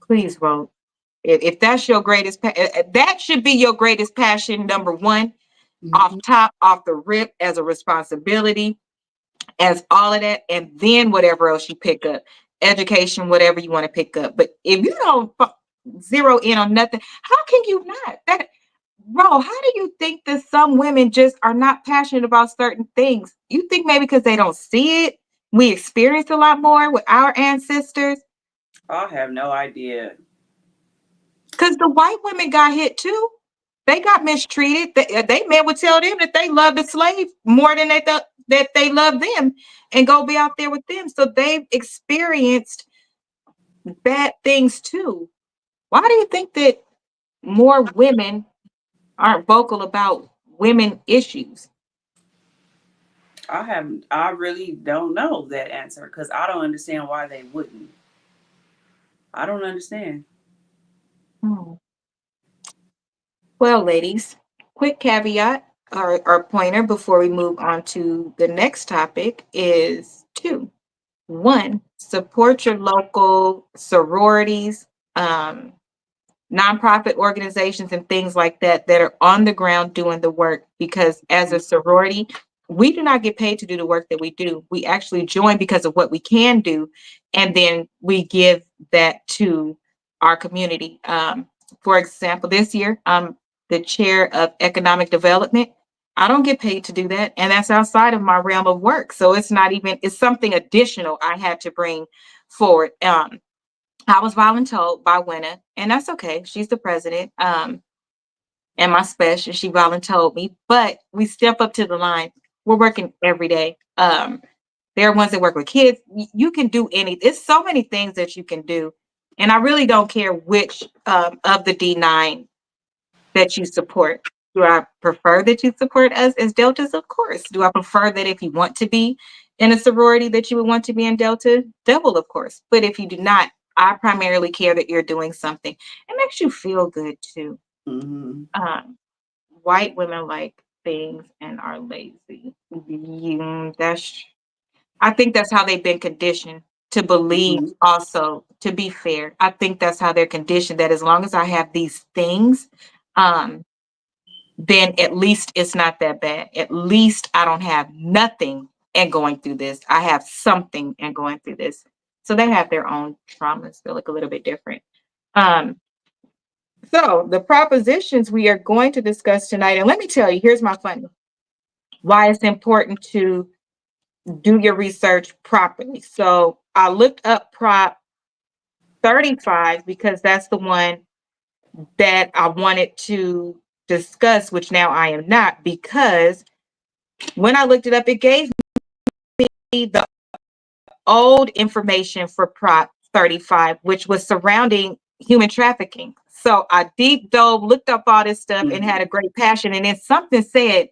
Speaker 1: please vote. If that's your greatest, that should be your greatest passion, number one, off top, off the rip, as a responsibility, as all of that, and then whatever else you pick up, education, whatever you want to pick up. But if you don't zero in on nothing, how can you not? Bro, how do you think that some women just are not passionate about certain things? You think maybe because they don't see it? We experienced a lot more with our ancestors.
Speaker 2: I have no idea.
Speaker 1: Because the white women got hit too. They got mistreated. They men would tell them that they love the slave more than they thought that they love them and go be out there with them. So they've experienced bad things too. Why do you think that more women aren't vocal about women issues?
Speaker 2: I really don't know that answer because I don't understand why they wouldn't. I don't understand.
Speaker 1: Well, ladies, quick caveat or pointer before we move on to the next topic is two. One, support your local sororities, nonprofit organizations and things like that are on the ground doing the work, because as a sorority, we do not get paid to do the work that we do. We actually join because of what we can do, and then we give that to our community. For example, this year I'm the chair of economic development. I don't get paid to do that, and that's outside of my realm of work, so it's not even, it's something additional I had to bring forward. I was voluntold by Winna, and that's okay. She's the president, and my special. She voluntold me, but we step up to the line. We're working every day. There are ones that work with kids. You can do any. There's so many things that you can do, and I really don't care which of the D9 that you support. Do I prefer that you support us as Deltas? Of course. Do I prefer that if you want to be in a sorority that you would want to be in Delta? Double, of course. But if you do not, I primarily care that you're doing something. It makes you feel good too.
Speaker 2: Mm-hmm.
Speaker 1: White women like things and are lazy. I think that's how they've been conditioned to believe. Also, to be fair, I think that's how they're conditioned, that as long as I have these things, then at least it's not that bad. At least I don't have nothing and going through this. I have something and going through this. So they have their own traumas. They look a little bit different. So the propositions we are going to discuss tonight, and let me tell you, here's my funny, why it's important to do your research properly. So I looked up Prop 35 because that's the one that I wanted to discuss, which now I am not, because when I looked it up, it gave me the old information for Prop 35, which was surrounding human trafficking. So I deep dove, looked up all this stuff, and had a great passion. And then something said,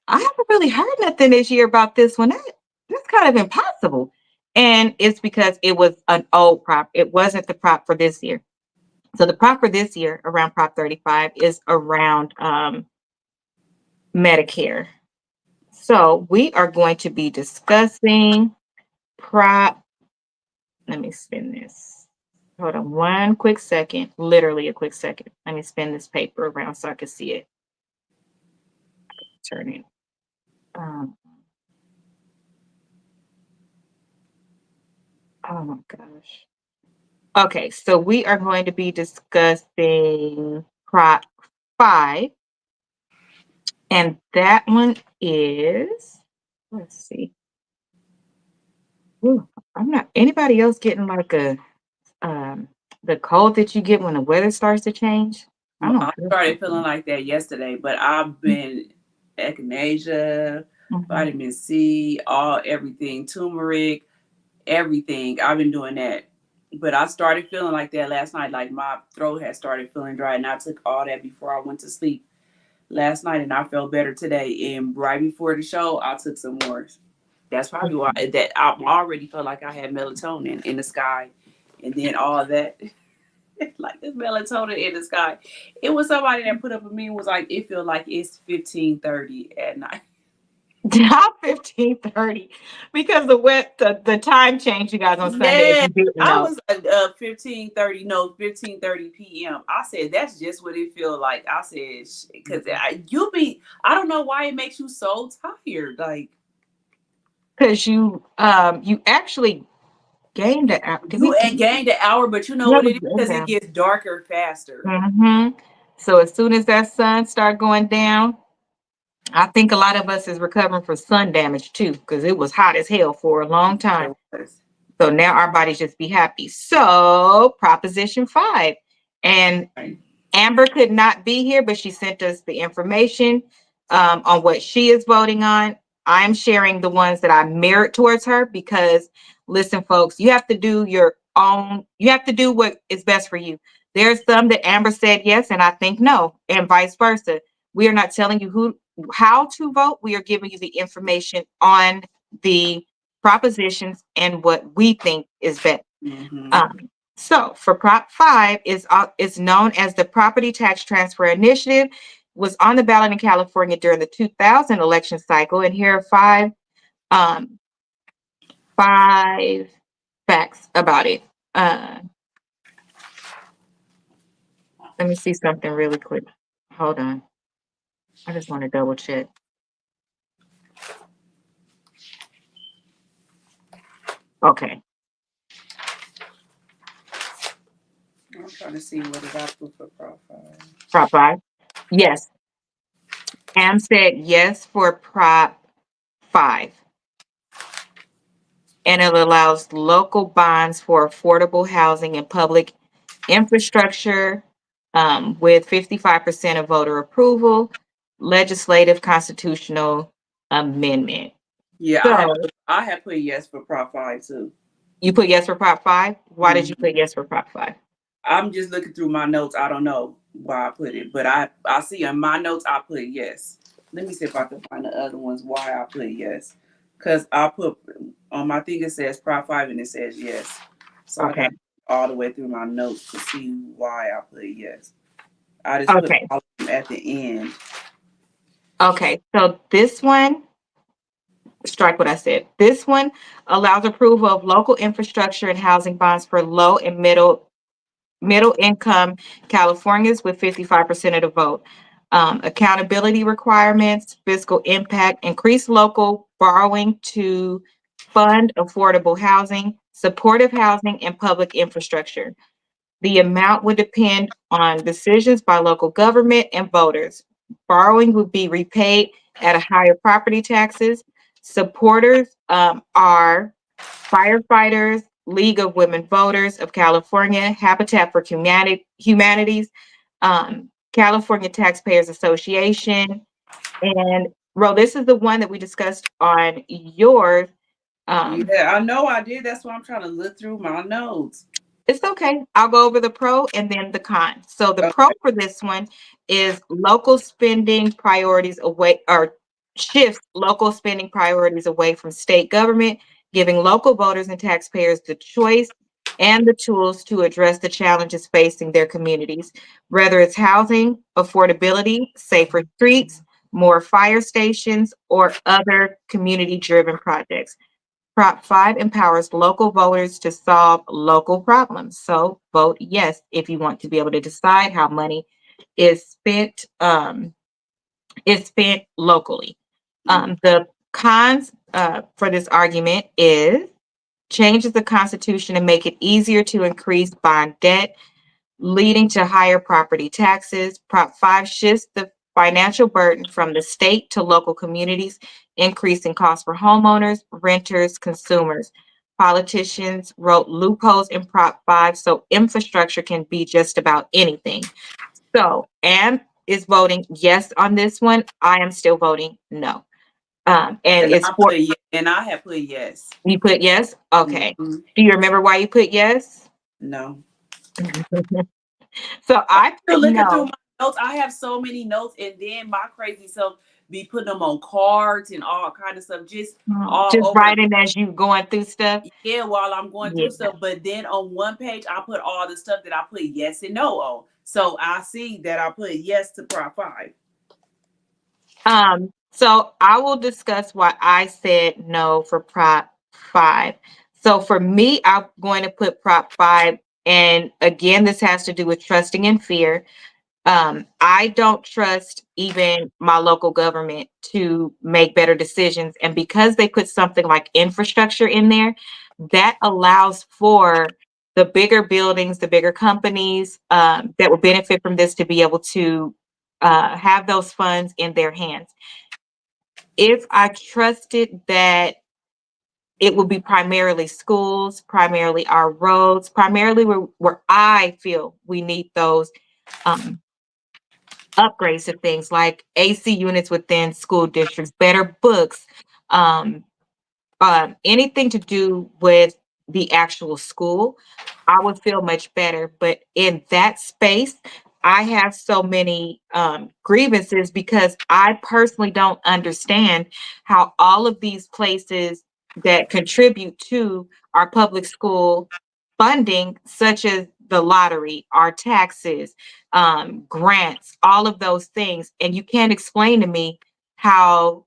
Speaker 1: I haven't really heard nothing this year about this one. That's kind of impossible. And it's because it was an old prop. It wasn't the prop for this year. So the prop for this year around Prop 35 is around Medicare. So we are going to be discussing Prop. Let me spin this. Hold on one quick second, literally a quick second. Let me spin this paper around so I can see it. Turn it. Oh my gosh. Okay, so we are going to be discussing Prop 5. And that one is, let's see. Ooh, I'm not, anybody else getting like a the cold that you get when the weather starts to change. I don't
Speaker 2: I
Speaker 1: feel
Speaker 2: started feeling
Speaker 1: so
Speaker 2: like that yesterday, but I've been echinacea,
Speaker 1: good.
Speaker 2: vitamin C, all everything, turmeric, everything. I've been doing that. But I started feeling like that last night. Like my throat had started feeling dry, and I took all that before I went to sleep last night, and I felt better today. And right before the show, I took some more. That's probably why that I already felt like I had melatonin in the sky, and then all that. Like this melatonin in the sky. It was somebody that put up a meme was like, it feel like it's 15:30 at night.
Speaker 1: Not 15:30 because the time change you guys on Sunday if
Speaker 2: Yeah,
Speaker 1: you didn't
Speaker 2: I
Speaker 1: know.
Speaker 2: was 15:30, no, 15:30 p.m. I said that's just what it feel like. I said because you be I don't know why it makes you so tired. Like
Speaker 1: Because you actually gained the did we
Speaker 2: you gained an hour, but you know
Speaker 1: yeah,
Speaker 2: what
Speaker 1: we
Speaker 2: it is
Speaker 1: gained
Speaker 2: because it
Speaker 1: that.
Speaker 2: gets darker faster.
Speaker 1: So as soon as that sun start going down, I think a lot of us is recovering from sun damage too, because it was hot as hell for a long time.
Speaker 2: It was.
Speaker 1: So now our bodies just be happy. So Proposition 5. And
Speaker 2: Right.
Speaker 1: Amber could not be here, but she sent us the information on what she is voting on. I'm sharing the ones that I merit towards her because, listen, folks, you have to do your own, you have to do what is best for you. There's some that Amber said yes, and I think no, and vice versa. We are not telling you how to vote. We are giving you the information on the propositions and what we think is best.
Speaker 2: Mm-hmm.
Speaker 1: Um, so for Prop 5 is known as the Property Tax Transfer Initiative, was on the ballot in California during the 2000 election cycle. And here are um, five facts about it. Uh, let me see something really quick. Hold on. I just want to double check. Okay.
Speaker 2: I'm trying to see what did I put for profile.
Speaker 1: Prop 5. Yes. Am said yes for Prop 5. And it allows local bonds for affordable housing and public infrastructure with 55% of voter approval, legislative constitutional amendment.
Speaker 2: Yeah,
Speaker 1: So
Speaker 2: I have put yes for Prop 5 too.
Speaker 1: you put yes for Prop 5. Why did you
Speaker 2: Mhm.
Speaker 1: put yes for Prop 5?
Speaker 2: I'm just looking through my notes. I don't know why I put it, but I see in my notes I put yes. Let me see if I can find the other ones why I put yes. Cause I put on my thing it says Prop 5 and it says yes. So I
Speaker 1: Okay.
Speaker 2: got all the way through my notes to see why I put yes. I just put
Speaker 1: Okay.
Speaker 2: all of them at the end.
Speaker 1: Okay. So this one, strike what I said. This one allows approval of local infrastructure and housing bonds for low and middle income Californians with 55% of the vote. Accountability requirements, fiscal impact, increased local borrowing to fund affordable housing, supportive housing, and public infrastructure. The amount would depend on decisions by local government and voters. Borrowing would be repaid at a higher property taxes. Supporters are firefighters, League of Women Voters of California, Habitat for Humanities, California Taxpayers Association, and Ro, this is the one that we discussed on yours. Um,
Speaker 2: Yeah, I know I did. That's why I'm trying to look through my notes.
Speaker 1: It's okay. I'll go over the pro and then the con. So the pro
Speaker 2: Okay.
Speaker 1: for this one is local spending priorities away or shifts local spending priorities away from state government, giving local voters and taxpayers the choice and the tools to address the challenges facing their communities, whether it's housing, affordability, safer streets, more fire stations, or other community driven projects. Prop 5 empowers local voters to solve local problems. So vote yes if you want to be able to decide how money is spent locally. The cons for this argument is changes the Constitution to make it easier to increase bond debt, leading to higher property taxes. Prop 5 shifts the financial burden from the state to local communities, increasing costs for homeowners, renters, consumers. politicians wrote loopholes in Prop 5 so infrastructure can be just about anything. So Anne is voting yes on this one. I am still voting no. And it's for
Speaker 2: And I have put yes.
Speaker 1: you put yes? Okay.
Speaker 2: Mhm.
Speaker 1: Do you remember why you put yes?
Speaker 2: No.
Speaker 1: So I
Speaker 2: You're
Speaker 1: put
Speaker 2: looking through
Speaker 1: no.
Speaker 2: my notes. I have so many notes, and then my crazy self be putting them on cards and all kind of stuff, just all
Speaker 1: Just
Speaker 2: over the
Speaker 1: writing as you going through stuff.
Speaker 2: yeah, while I'm going
Speaker 1: Yeah.
Speaker 2: through stuff. But then on one page, I put all the stuff that I put yes and no on. So I see that I put yes to Prop 5.
Speaker 1: So I will discuss why I said no for Prop 5. So for me, I'm going to put Prop 5, and again, this has to do with trusting and fear. I don't trust even my local government to make better decisions. And because they put something like infrastructure in there, that allows for the bigger buildings, the bigger companies that will benefit from this to be able to have those funds in their hands. If I trusted that it would be primarily schools, primarily our roads, primarily where I feel we need those um, upgrades to things like AC units within school districts, better books, um, anything to do with the actual school, I would feel much better. But in that space, I have so many grievances because I personally don't understand how all of these places that contribute to our public school funding, such as the lottery, our taxes, grants, all of those things, and you can't explain to me how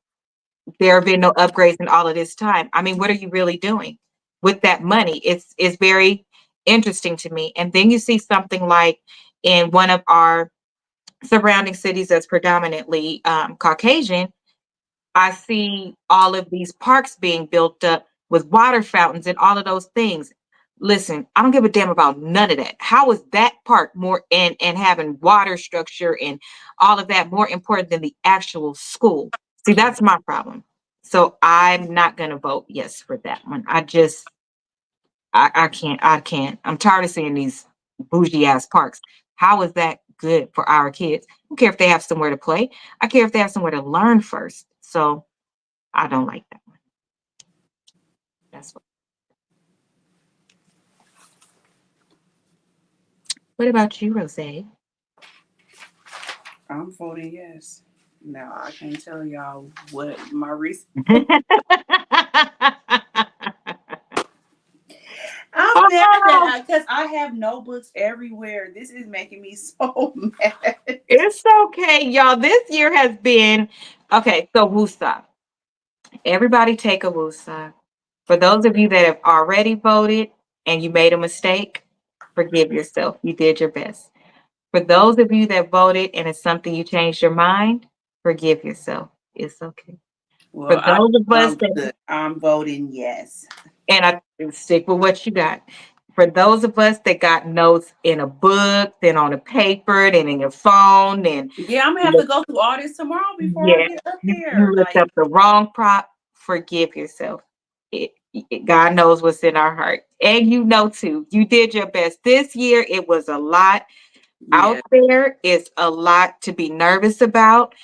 Speaker 1: there have been no upgrades in all of this time. I mean, what are you really doing with that money? It's very interesting to me. And then you see something like in one of our surrounding cities that's predominantly Caucasian, I see all of these parks being built up with water fountains and all of those things. Listen, I don't give a damn about none of that. How is that park more and having water structure and all of that more important than the actual school? See, that's my problem. So I'm not gonna vote yes for that one. I can't. I'm tired of seeing these bougie ass parks. How is that good for our kids? I don't care if they have somewhere to play. I care if they have somewhere to learn first. So I don't like that one. That's what about you, Rose?
Speaker 2: I'm voting yes. Now I can't tell y'all what my reason. I'm mad
Speaker 1: Oh,
Speaker 2: that because I have notebooks everywhere. This is making me so mad.
Speaker 1: it's okay, y'all. This year has been okay. So woosah. Everybody take a woosah. For those of you that have already voted and you made a mistake, forgive yourself. You did your best. For those of you that voted and it's something you changed your mind, forgive yourself. It's okay. For
Speaker 2: Well, I
Speaker 1: those of us
Speaker 2: I'm
Speaker 1: that
Speaker 2: good. I'm voting yes.
Speaker 1: and I stick with what you got. For those of us that got notes in a book, then on a paper, then in your phone, then
Speaker 2: Yeah, I'm gonna
Speaker 1: you
Speaker 2: have
Speaker 1: look,
Speaker 2: to go through all this tomorrow before I
Speaker 1: yeah,
Speaker 2: get up
Speaker 1: you
Speaker 2: here.
Speaker 1: looked up the wrong prop, forgive yourself. God knows what's in our heart. And you know too, you did your best. This year it was a lot out
Speaker 2: Yeah,
Speaker 1: there. It's a lot to be nervous about.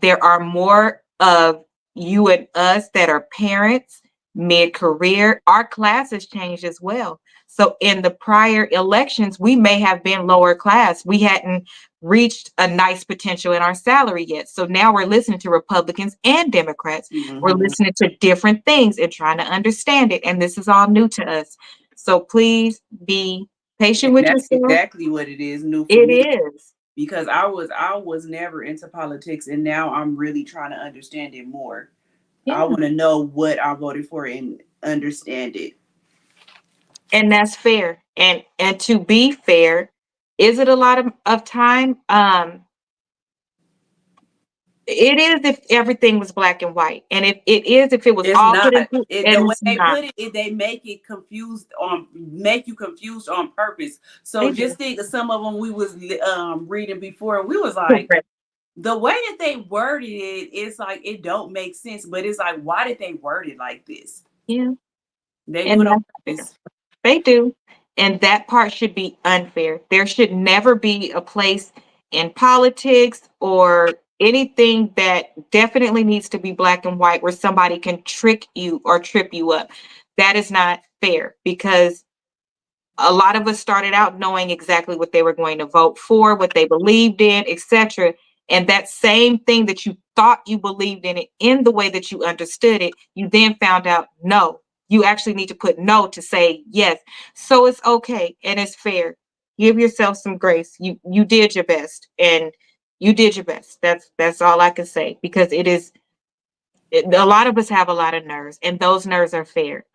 Speaker 1: There are more of you and us that are parents mid-career. Our class has changed as well. So in the prior elections, we may have been lower class. We hadn't reached a nice potential in our salary yet. So now we're listening to Republicans and Democrats. We're
Speaker 2: hmm
Speaker 1: listening to different things and trying to understand it. And this is all new to us. So please be patient
Speaker 2: and
Speaker 1: with
Speaker 2: that's
Speaker 1: yourself.
Speaker 2: exactly what it is new for
Speaker 1: It
Speaker 2: me
Speaker 1: is.
Speaker 2: because I was never into politics, and now I'm really trying to understand it more. I
Speaker 1: Yeah.
Speaker 2: want to know what I voted for and understand it.
Speaker 1: And that's fair. And to be fair, is it a lot of time? It is if everything was black and white. And if it is if it was
Speaker 2: It's
Speaker 1: all put
Speaker 2: not.
Speaker 1: into
Speaker 2: It,
Speaker 1: and
Speaker 2: the way
Speaker 1: it's
Speaker 2: they
Speaker 1: not.
Speaker 2: put it, they make it confused on make you confused on purpose.
Speaker 1: They
Speaker 2: So
Speaker 1: do.
Speaker 2: just think of some of them we was reading before. We was like,
Speaker 1: Correct.
Speaker 2: the way that they worded it, it's like it don't make sense. But it's like, why did they word it like this?
Speaker 1: Yeah.
Speaker 2: They do
Speaker 1: And
Speaker 2: it on
Speaker 1: that's fair.
Speaker 2: purpose.
Speaker 1: They do. And that part should be unfair. There should never be a place in politics or anything that definitely needs to be black and white where somebody can trick you or trip you up. That is not fair because a lot of us started out knowing exactly what they were going to vote for, what they believed in, etc. And that same thing that you thought you believed in it in the way that you understood it, you then found out no, you actually need to put no to say yes. So it's okay and it's fair. Give yourself some grace. You did your best and you did your best. That's all I can say because a lot of us have a lot of nerves and those nerves are fair.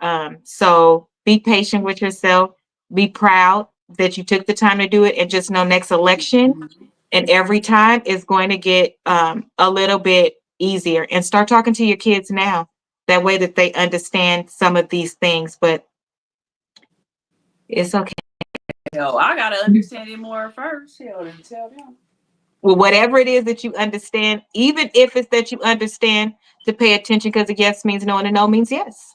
Speaker 1: So be patient with yourself, be proud that you took the time to do it, and just know next election
Speaker 2: Mhm.
Speaker 1: and every time is going to get a little bit easier. And start talking to your kids now, that way that they understand some of these things. But it's okay.
Speaker 2: Hell, I gotta understand it more first. Hell, to tell them.
Speaker 1: Well, whatever it is that you understand, even if it's that you understand to pay attention, because a yes means no and a no means yes.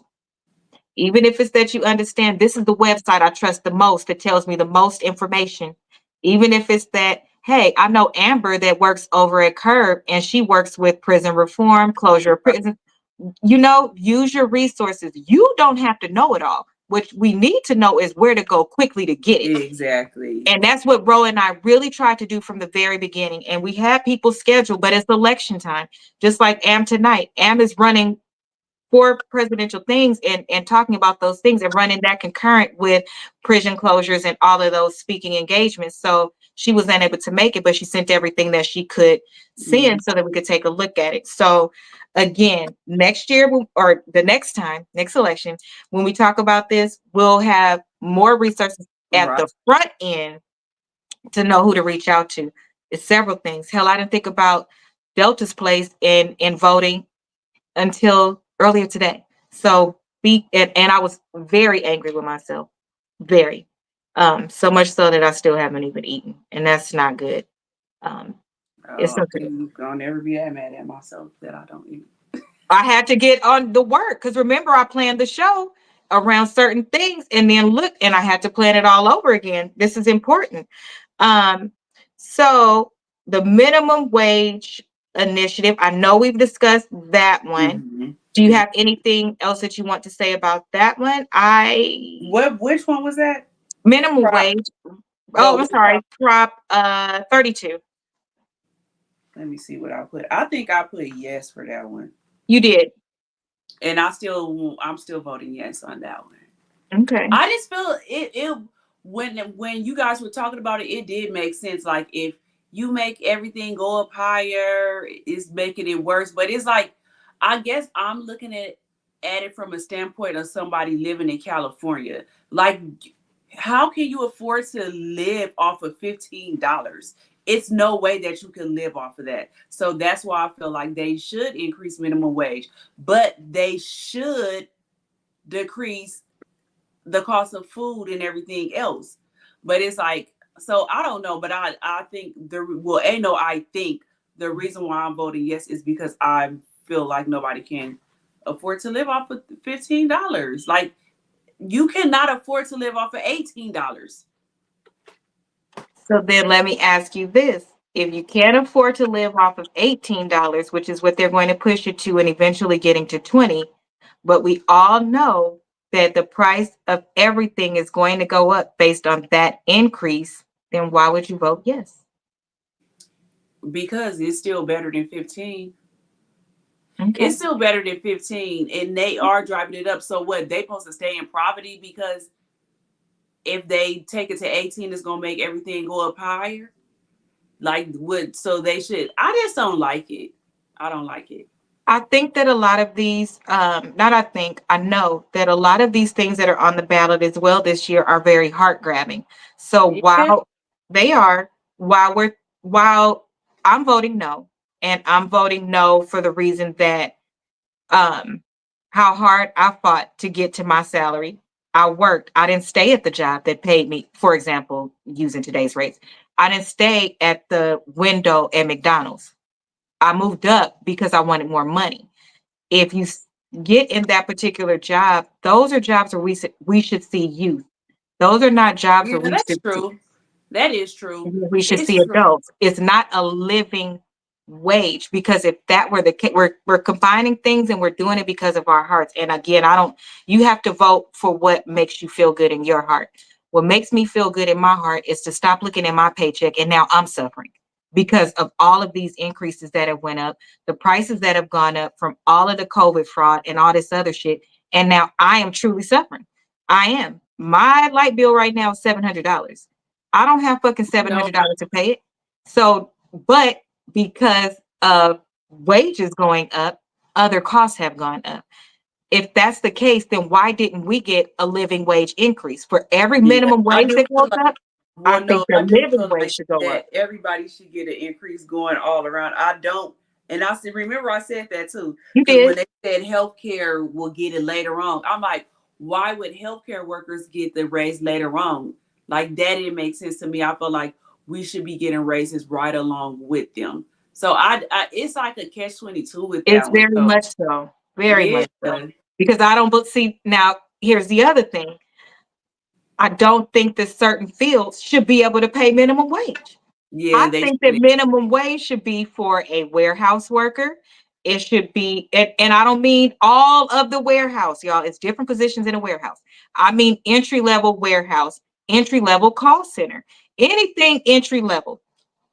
Speaker 1: Even if it's that you understand this is the website I trust the most that tells me the most information. Even if it's that, hey, I know Amber that works over at Curb and she works with prison reform, closure of prison. Use your resources. You don't have to know it all. What we need to know is where to go quickly to get it.
Speaker 2: Exactly.
Speaker 1: And that's what Ro and I really tried to do from the very beginning. And we had people scheduled, but it's election time. Just like Am tonight. Am is running for presidential things and talking about those things and running that concurrent with prison closures and all of those speaking engagements. So she was unable to make it, but she sent everything that she could
Speaker 2: Mhm.
Speaker 1: send so that we could take a look at it. So again, next year or the next time, next election, when we talk about this, we'll have more resources at
Speaker 2: Right.
Speaker 1: the front end to know who to reach out to. It's several things. Hell, I didn't think about Delta's place in voting until earlier today. So and I was very angry with myself. Very. So much so that I still haven't even eaten. And that's not good. Um, it's
Speaker 2: Oh,
Speaker 1: okay.
Speaker 2: I'm gonna never be that mad at myself that I don't eat.
Speaker 1: I had to get on the work because remember I planned the show around certain things and then look and I had to plan it all over again. This is important. Um, so the minimum wage initiative, I know we've discussed that one.
Speaker 2: Mhm.
Speaker 1: Do you have anything else that you want to say about that one?
Speaker 2: Which one was that?
Speaker 1: Minimum
Speaker 2: Prop.
Speaker 1: wage. Oh, I'm
Speaker 2: Which
Speaker 1: sorry.
Speaker 2: prop?
Speaker 1: Prop 32.
Speaker 2: Let me see what I put. I think I put yes for that one,
Speaker 1: You did.
Speaker 2: and I'm still voting yes on that one.
Speaker 1: Okay.
Speaker 2: I just feel it when you guys were talking about it, it did make sense. Like if you make everything go up higher, it's making it worse. But it's like I guess I'm looking at it from a standpoint of somebody living in California. Like how can you afford to live off of $15? It's no way that you can live off of that. So that's why I feel like they should increase minimum wage, but they should decrease the cost of food and everything else. But it's like, so I don't know, but I think I think the reason why I'm voting yes is because I feel like nobody can afford to live off of $15. Like you cannot afford to live off of $18.
Speaker 1: So then let me ask you this. If you can't afford to live off of $18, which is what they're going to push you to and eventually getting to 20, but we all know that the price of everything is going to go up based on that increase, then why would you vote yes?
Speaker 2: Because it's still better than 15.
Speaker 1: Okay.
Speaker 2: It's still better than 15, and they are driving it up. So what? They supposed to stay in poverty because if they take it to 18, it's gonna make everything go up higher. Like what? So they should. I just don't like it. I don't like it.
Speaker 1: I think that a lot of these, not I think, I know that a lot of these things that are on the ballot as well this year are very heart grabbing. So
Speaker 2: Yeah.
Speaker 1: while they are, while I'm voting no, and I'm voting no for the reason that um, how hard I fought to get to my salary. I worked. I didn't stay at the job that paid me, for example, using today's rates. I didn't stay at the window at McDonald's. I moved up because I wanted more money. If you get in that particular job, those are jobs where we should see youth. Those are not jobs
Speaker 2: Yeah,
Speaker 1: where we
Speaker 2: that's
Speaker 1: should see
Speaker 2: true. That is true.
Speaker 1: we should
Speaker 2: It's
Speaker 1: see
Speaker 2: true.
Speaker 1: adults. It's not a living wage, because if that were the case, we're combining things and we're doing it because of our hearts. And again, I don't. You have to vote for what makes you feel good in your heart. What makes me feel good in my heart is to stop looking at my paycheck and now I'm suffering because of all of these increases that have went up, the prices that have gone up from all of the COVID fraud and all this other shit. And now I am truly suffering. I am. My light bill right now is $700. I don't have fucking seven
Speaker 2: No,
Speaker 1: hundred dollars to pay it. So, but because of wages going up, other costs have gone up. If that's the case, then why didn't we get a living wage increase for every
Speaker 2: yeah,
Speaker 1: minimum
Speaker 2: I
Speaker 1: wage
Speaker 2: do
Speaker 1: that
Speaker 2: feel
Speaker 1: goes
Speaker 2: like.
Speaker 1: up? I
Speaker 2: Well,
Speaker 1: think
Speaker 2: no,
Speaker 1: the
Speaker 2: I do
Speaker 1: living
Speaker 2: feel
Speaker 1: wage
Speaker 2: like
Speaker 1: should go up.
Speaker 2: that everybody should get an increase going all around. I don't, and I still remember I said that too.
Speaker 1: You
Speaker 2: Because when
Speaker 1: did.
Speaker 2: they said healthcare will get it later on, I'm like, why would healthcare workers get the raise later on? Like that didn't make sense to me. I feel like we should be getting raises right along with them. So I it's like a catch-22 with
Speaker 1: It's
Speaker 2: that one.
Speaker 1: very
Speaker 2: So
Speaker 1: much so. Very
Speaker 2: yeah,
Speaker 1: much so. Because I don't see now, here's the other thing. I don't think that certain fields should be able to pay minimum wage.
Speaker 2: yeah,
Speaker 1: I
Speaker 2: they
Speaker 1: think that
Speaker 2: should.
Speaker 1: minimum wage should be for a warehouse worker. It should be, and I don't mean all of the warehouse, y'all. It's different positions in a warehouse. I mean entry level warehouse, entry level call center, anything entry level.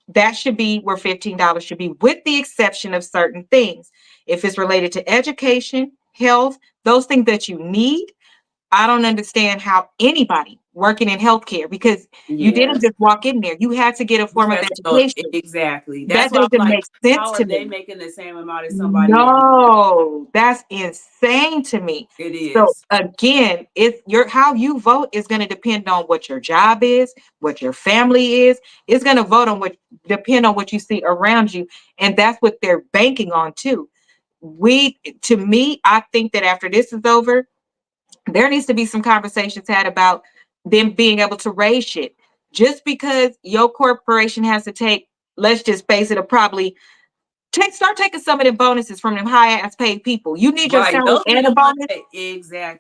Speaker 1: That should be where $15 should be, with the exception of certain things. If it's related to education, health, those things that you need, I don't understand how anybody working in healthcare, because you didn't
Speaker 2: Yes.
Speaker 1: just walk in there. You had to get a form of
Speaker 2: Yes, so
Speaker 1: education.
Speaker 2: exactly. That's
Speaker 1: That
Speaker 2: why I'm
Speaker 1: doesn't
Speaker 2: like,
Speaker 1: make sense
Speaker 2: how are
Speaker 1: to
Speaker 2: they
Speaker 1: me.
Speaker 2: making the same amount as somebody else?
Speaker 1: No, that's insane to me.
Speaker 2: It
Speaker 1: So
Speaker 2: is.
Speaker 1: again, if your how you vote is going to depend on what your job is, what your family is. It's going to vote on what depend on what you see around you, and that's what they're banking on too. To me, I think that after this is over, there needs to be some conversations had about them being able to raise shit. Just because your corporation has to take, let's just face it, a probably start taking some of the bonuses from them high ass paid people. You need your
Speaker 2: Right.
Speaker 1: salary
Speaker 2: Those be
Speaker 1: and a
Speaker 2: the ones
Speaker 1: bonus.
Speaker 2: that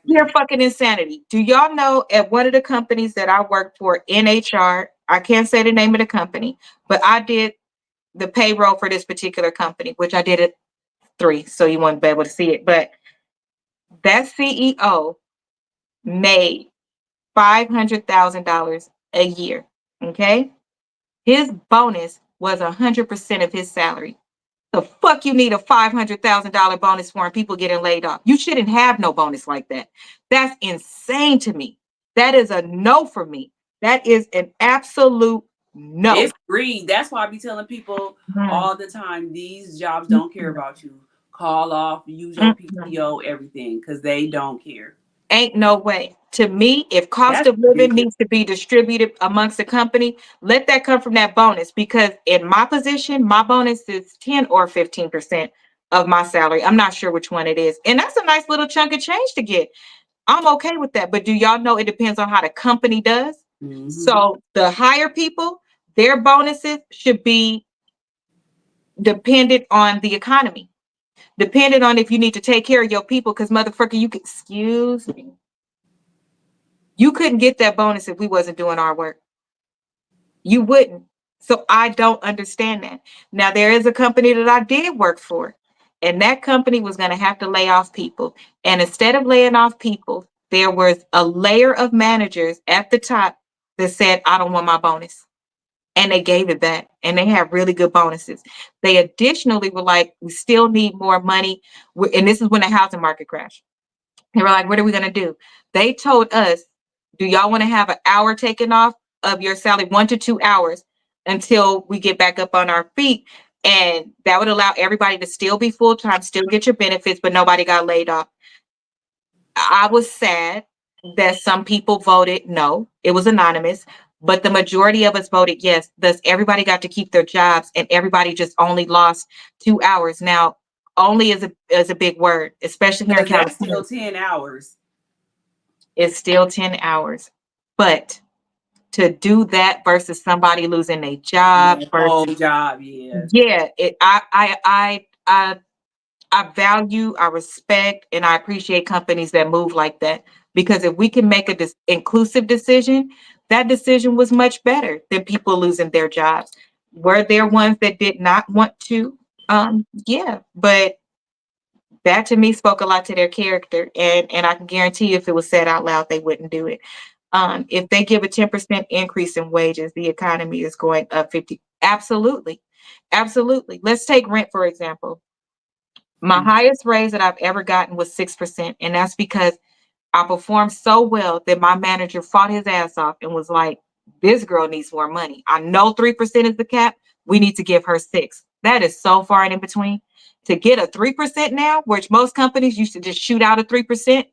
Speaker 1: You're
Speaker 2: exactly.
Speaker 1: fucking insanity. Do y'all know at one of the companies that I worked for in HR, I can't say the name of the company, but I did the payroll for this particular company, which I did at 3, so you won't be able to see it. But that CEO made $500,000 a year. Okay. His bonus was 100% of his salary. The fuck you need a $500,000 bonus for, and people getting laid off? You shouldn't have no bonus like that. That's insane to me. That is a no for me. That is an absolute no.
Speaker 2: It's greed. That's why I be telling people
Speaker 1: Mm,
Speaker 2: all the time, these jobs
Speaker 1: mm,
Speaker 2: don't care
Speaker 1: mm,
Speaker 2: about you. Call off, use your
Speaker 1: mm, mm.
Speaker 2: PTO, everything, because they don't care.
Speaker 1: Ain't no way. To me, if cost
Speaker 2: That's
Speaker 1: of living
Speaker 2: ridiculous.
Speaker 1: needs to be distributed amongst the company, let that come from that bonus. Because in my position, my bonus is 10 or 15% of my salary. I'm not sure which one it is. And that's a nice little chunk of change to get. I'm okay with that. But do y'all know it depends on how the company does?
Speaker 2: Hmm.
Speaker 1: So the higher people, their bonuses should be dependent on the economy, dependent on if you need to take care of your people. Because motherfucker, you could, excuse me, you couldn't get that bonus if we wasn't doing our work. You wouldn't. So I don't understand that. Now there is a company that I did work for, and that company was going to have to lay off people. And instead of laying off people, there was a layer of managers at the top that said, I don't want my bonus. And they gave it back, and they have really good bonuses. They additionally were like, we still need more money. And this is when the housing market crashed. They were like, what are we going to do? They told us, do y'all want to have an hour taken off of your salary, 1 to 2 hours, until we get back up on our feet? And that would allow everybody to still be full time, still get your benefits, but nobody got laid off. I was sad that some people voted no, it was anonymous, but the majority of us voted yes. Thus, everybody got to keep their jobs, and everybody just only lost 2 hours. Now, only is a big word, especially here in
Speaker 2: Because that's
Speaker 1: California.
Speaker 2: still 10 hours.
Speaker 1: It's still 10 hours. But to do that versus somebody losing a job
Speaker 2: The whole
Speaker 1: versus,
Speaker 2: job, yeah.
Speaker 1: yeah, it I I value, I respect, and I appreciate companies that move like that, because if we can make a inclusive decision, that decision was much better than people losing their jobs. Were there ones that did not want to? Yeah, but that to me spoke a lot to their character, and I can guarantee you if it was said out loud, they wouldn't do it. If they give a 10% increase in wages, the economy is going up 50. Absolutely. Absolutely. Let's take rent, for example. My highest raise that I've ever gotten was 6%. And that's because I performed so well that my manager fought his ass off and was like, this girl needs more money. I know 3% is the cap. We need to give her 6. That is so far and in between. To get a 3% now, which most companies used to just shoot out a 3%.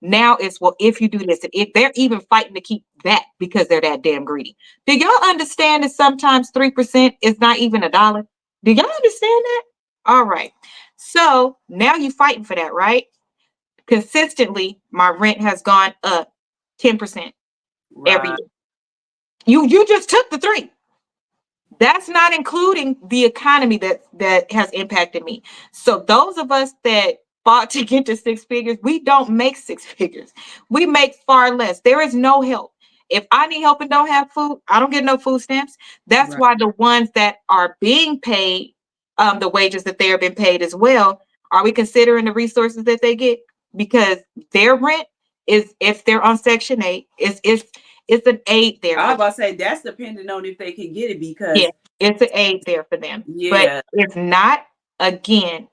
Speaker 1: Now it's, well, if you do this, and if they're even fighting to keep that because they're that damn greedy. Do y'all understand that sometimes 3% is not even a dollar? Do y'all understand that? All right. So now you're fighting for that, right? Consistently, my rent has gone up 10% every
Speaker 2: Right.
Speaker 1: year. You just took the 3. That's not including the economy that has impacted me. So those of us that fought to get to 6 figures, we don't make 6 figures. We make far less. There is no help. If I need help and don't have food, I don't get no food stamps. That's
Speaker 2: Right.
Speaker 1: why the ones that are being paid, the wages that they have been paid as well, are we considering the resources that they get? Because their rent is, if they're on Section 8, it's an aid there
Speaker 2: I
Speaker 1: for
Speaker 2: was
Speaker 1: them.
Speaker 2: about to say that's depending on if they can get it
Speaker 1: Yeah,
Speaker 2: because
Speaker 1: it's an aid there for them. But
Speaker 2: yeah,
Speaker 1: if not, again,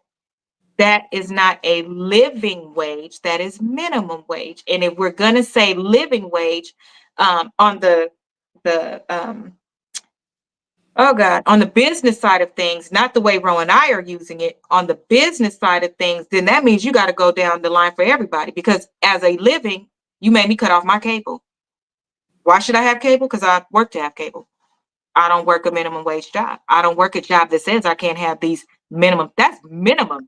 Speaker 1: that is not a living wage. That is minimum wage. And if we're gonna say living wage, on the oh God, on the business side of things, not the way Ro and I are using it, on the business side of things, then that means you got to go down the line for everybody. Because as a living, you made me cut off my cable. Why should I have cable? Because I work to have cable. I don't work a minimum wage job. I don't work a job that says I can't have these minimum. That's minimum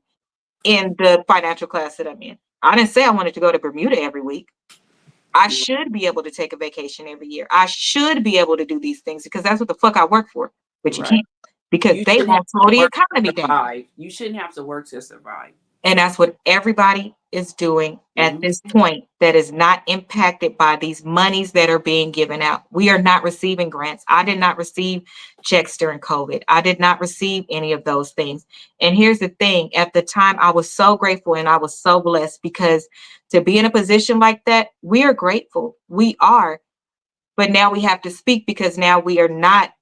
Speaker 1: in the financial class that I'm in. I didn't say I wanted to go to Bermuda every week. I should be able to take a vacation every year. I should be able to do these things because that's what the fuck I work for. But you
Speaker 2: right.
Speaker 1: can't, because
Speaker 2: You
Speaker 1: they
Speaker 2: shouldn't have
Speaker 1: won't slow
Speaker 2: to
Speaker 1: the
Speaker 2: work
Speaker 1: economy
Speaker 2: to
Speaker 1: down.
Speaker 2: survive. You shouldn't have to work to survive.
Speaker 1: And that's what everybody is doing at
Speaker 2: Mhm.
Speaker 1: this point that is not impacted by these monies that are being given out. We are not receiving grants. I did not receive checks during COVID. I did not receive any of those things. And here's the thing, at the time, I was so grateful and I was so blessed because to be in a position like that, we are grateful. We are. But now we have to speak because now we are not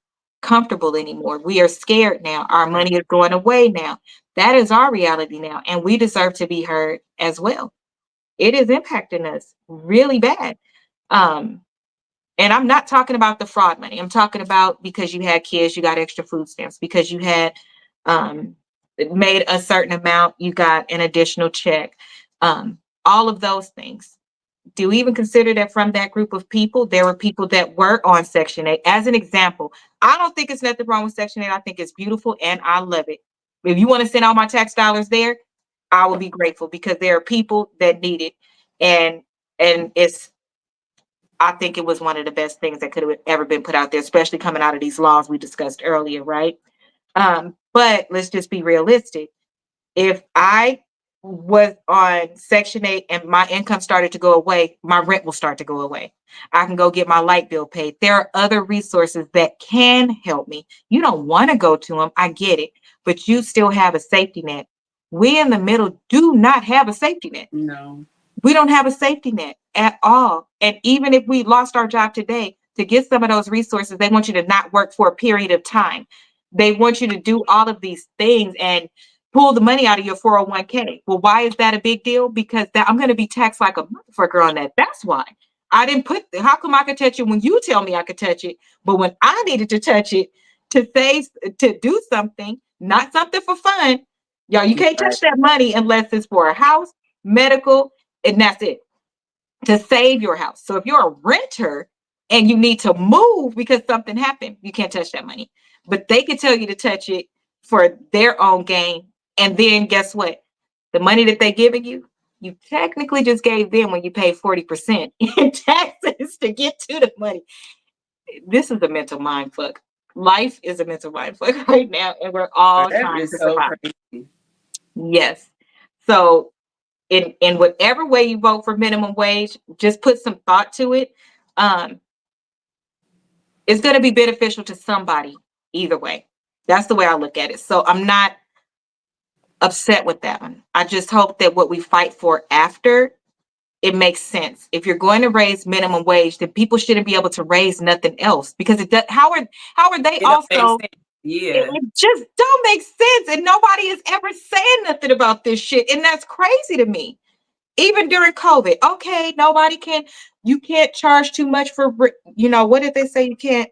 Speaker 1: comfortable anymore. We are scared now. Our money is going away now. That is our reality now. And we deserve to be heard as well. It is impacting us really bad. Um, and I'm not talking about the fraud money. I'm talking about because you had kids, you got extra food stamps, because you had um, made a certain amount, you got an additional check. All of those things. Do you even consider that from that group of people, there were people that were on Section 8? As an example, I don't think it's nothing wrong with Section 8. I think it's beautiful and I love it. If you want to send all my tax dollars there, I will be grateful because there are people that need it. And it's, I think it was one of the best things that could have ever been put out there, especially coming out of these laws we discussed earlier, right? But let's just be realistic. If I was on Section 8 and my income started to go away, my rent will start to go away. I can go get my light bill paid. There are other resources that can help me. You don't want to go to them. I get it. But you still have a safety net. We in the middle do not have a safety net.
Speaker 2: No.
Speaker 1: We don't have a safety net at all. And even if we lost our job today, to get some of those resources, they want you to not work for a period of time. They want you to do all of these things and pull the money out of your 401k. Well, why is that a big deal? Because that I'm going to be taxed like a motherfucker on that. That's why. I didn't put, how come I could touch it when you tell me I could touch it? But when I needed to touch it to save, to do something, not something for fun, y'all, you can't
Speaker 2: Right.
Speaker 1: touch that money unless it's for a house, medical, and that's it, to save your house. So if you're a renter and you need to move because something happened, you can't touch that money. But they can tell you to touch it for their own gain. And then guess what? The money that they're giving you technically just gave them when you pay 40% in taxes to get to the money. This is a mental mind fuck. Life is a mental mind fuck right now, and we're all
Speaker 2: That
Speaker 1: trying
Speaker 2: is
Speaker 1: to
Speaker 2: so
Speaker 1: survive.
Speaker 2: crazy.
Speaker 1: Yes. So in whatever way you vote for minimum wage, just put some thought to it. Um, it's going to be beneficial to somebody either way. That's the way I look at it. So I'm not upset with that one. I just hope that what we fight for after, it makes sense. If you're going to raise minimum wage, then people shouldn't be able to raise nothing else, because it does, how are they
Speaker 2: It don't make
Speaker 1: also,
Speaker 2: sense. Yeah.
Speaker 1: it just don't make sense, and nobody is ever saying nothing about this shit, and that's crazy to me. Even during COVID, okay, you can't charge too much for, what did they say? You can't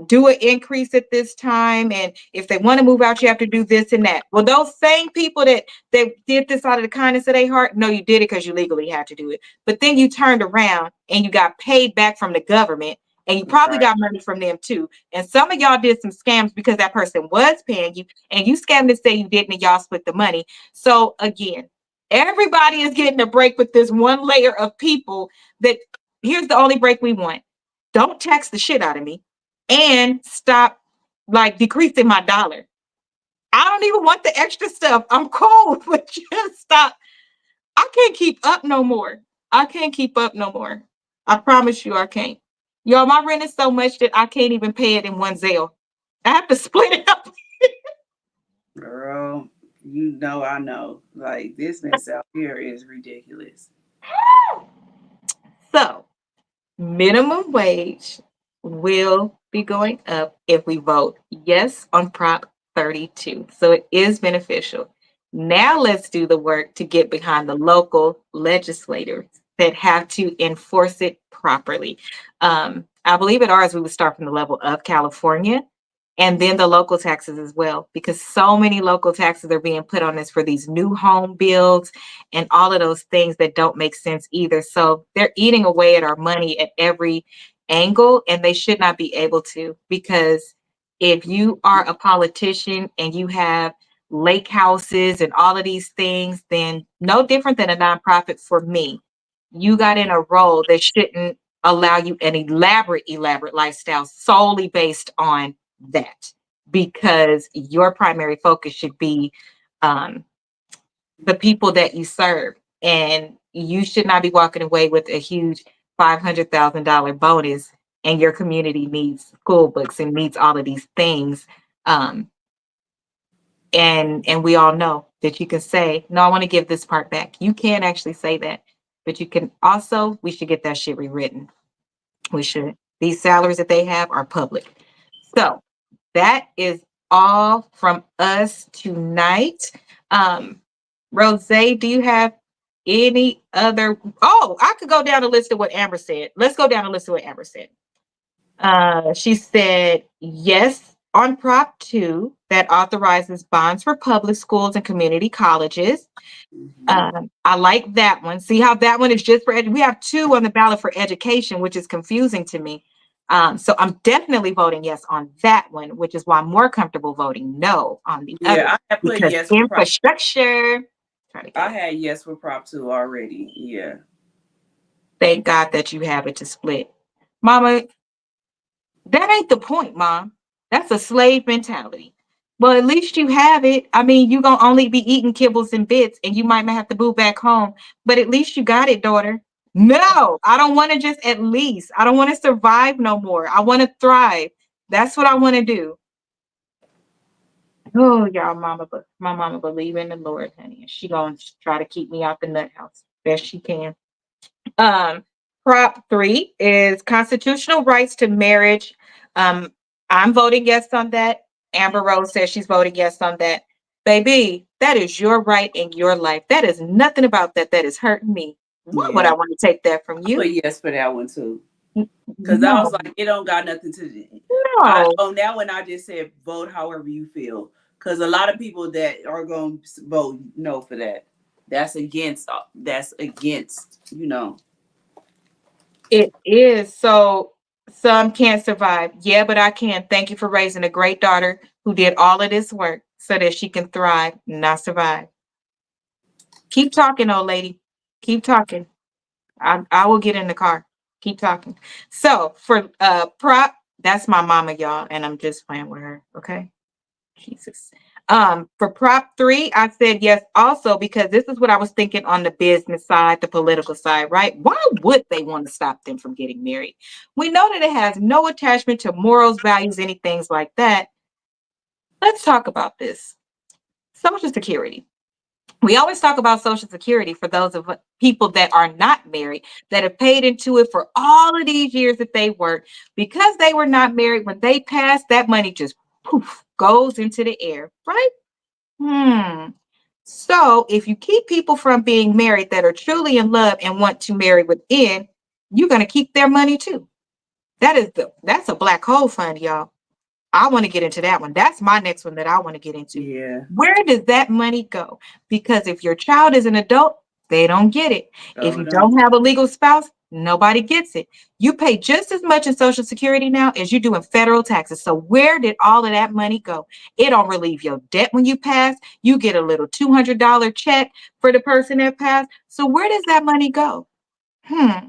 Speaker 1: do an increase at this time, and if they want to move out, you have to do this and that. Well, those same people that did this out of the kindness of their heart, no, you did it because you legally had to do it. But then you turned around and you got paid back from the government, and you probably
Speaker 2: Right.
Speaker 1: got money from them too. And some of y'all did some scams because that person was paying you, and you scammed to say you didn't, and y'all split the money. So again, everybody is getting a break with this one layer of people. That here's the only break we want: don't tax the shit out of me, and stop like decreasing my dollar. I don't even want the extra stuff. I'm cool, but just stop. I can't keep up no more. I can't keep up no more. I promise you I can't. Y'all, my rent is so much that I can't even pay it in one Zelle. I have to split it up.
Speaker 2: Girl, you know I know. Like this mess out here is ridiculous.
Speaker 1: So minimum wage will be going up if we vote yes on Prop 32. So it is beneficial. Now let's do the work to get behind the local legislators that have to enforce it properly. I believe at ours, we would start from the level of California, and then the local taxes as well, because so many local taxes are being put on us for these new home builds and all of those things that don't make sense either. So they're eating away at our money at every angle, and they should not be able to, because if you are a politician and you have lake houses and all of these things, then no different than a nonprofit for me. You got in a role that shouldn't allow you an elaborate lifestyle solely based on that, because your primary focus should be um, the people that you serve. And you should not be walking away with a huge $500,000 bonus, and your community needs school books and needs all of these things. Um, and we all know that you can say, no, I want to give this part back. You can actually say that, but you can also, we should get that shit rewritten. We should. These salaries that they have are public. So that is all from us tonight. Um, Rose, do you have any other? Oh, I could go down the list of what Amber said. Let's go down the list of what Amber said. She said yes on Prop 2 that authorizes bonds for public schools and community colleges.
Speaker 2: Mhm.
Speaker 1: I like that one. See how that one is just for we have two on the ballot for education, which is confusing to me. So I'm definitely voting yes on that one, which is why I'm more comfortable voting no on the other,
Speaker 2: Yeah, I had put
Speaker 1: because
Speaker 2: yes for prop.
Speaker 1: infrastructure. Try to get
Speaker 2: I
Speaker 1: it.
Speaker 2: had yes for prop two already. Yeah.
Speaker 1: Thank God that you have it to split, Mama. That ain't the point, Mom. That's a slave mentality. Well, at least you have it. I mean, you're gonna only be eating kibbles and bits, and you might not have to move back home, but at least you got it, daughter. No, I don't want to just at least. I don't want to survive no more. I want to thrive. That's what I want to do. Oh, y'all, mama, but my mama believe in the Lord, honey, and she gonna try to keep me out the nut house best she can. Um, Prop 3 is constitutional rights to marriage. Um, I'm voting yes on that. Amber Rose says she's voting yes on that. Baby, that is your right in your life. That is nothing about that that is hurting me. Why would
Speaker 2: Yeah.
Speaker 1: I want to take that from
Speaker 2: I put
Speaker 1: you?
Speaker 2: yes for that one too. Cause I was
Speaker 1: No,
Speaker 2: like, it don't got nothing to do. I
Speaker 1: no.
Speaker 2: on that one I just said vote however you feel. Cause a lot of people that are gonna vote no for that. That's against.
Speaker 1: It is. So some can't survive. Yeah, but I can. Thank you for raising a great daughter who did all of this work so that she can thrive, not survive. Keep talking, old lady. Keep talking. I will get in the car. Keep talking. So for prop, that's my mama, y'all, and I'm just playing with her. Okay. Jesus. For Prop 3, I said yes also because this is what I was thinking on the business side, the political side, right? Why would they want to stop them from getting married? We know that it has no attachment to morals, values, anything like that. Let's talk about this. Social Security. We always talk about Social Security for those of people that are not married, that have paid into it for all of these years that they worked. Because they were not married, when they pass, that money just poof, goes into the air, right? So if you keep people from being married that are truly in love and want to marry within, you're going to keep their money too. That's a black hole fund, y'all. I want to get into that one. That's my next one that I want to get into.
Speaker 2: Yeah.
Speaker 1: Where does that money go? Because if your child is an adult, they don't get it. If
Speaker 2: Oh,
Speaker 1: you
Speaker 2: no.
Speaker 1: don't have a legal spouse, nobody gets it. You pay just as much in Social Security now as you do in federal taxes. So where did all of that money go? It don't relieve your debt when you pass. You get a little $200 check for the person that passed. So where does that money go? I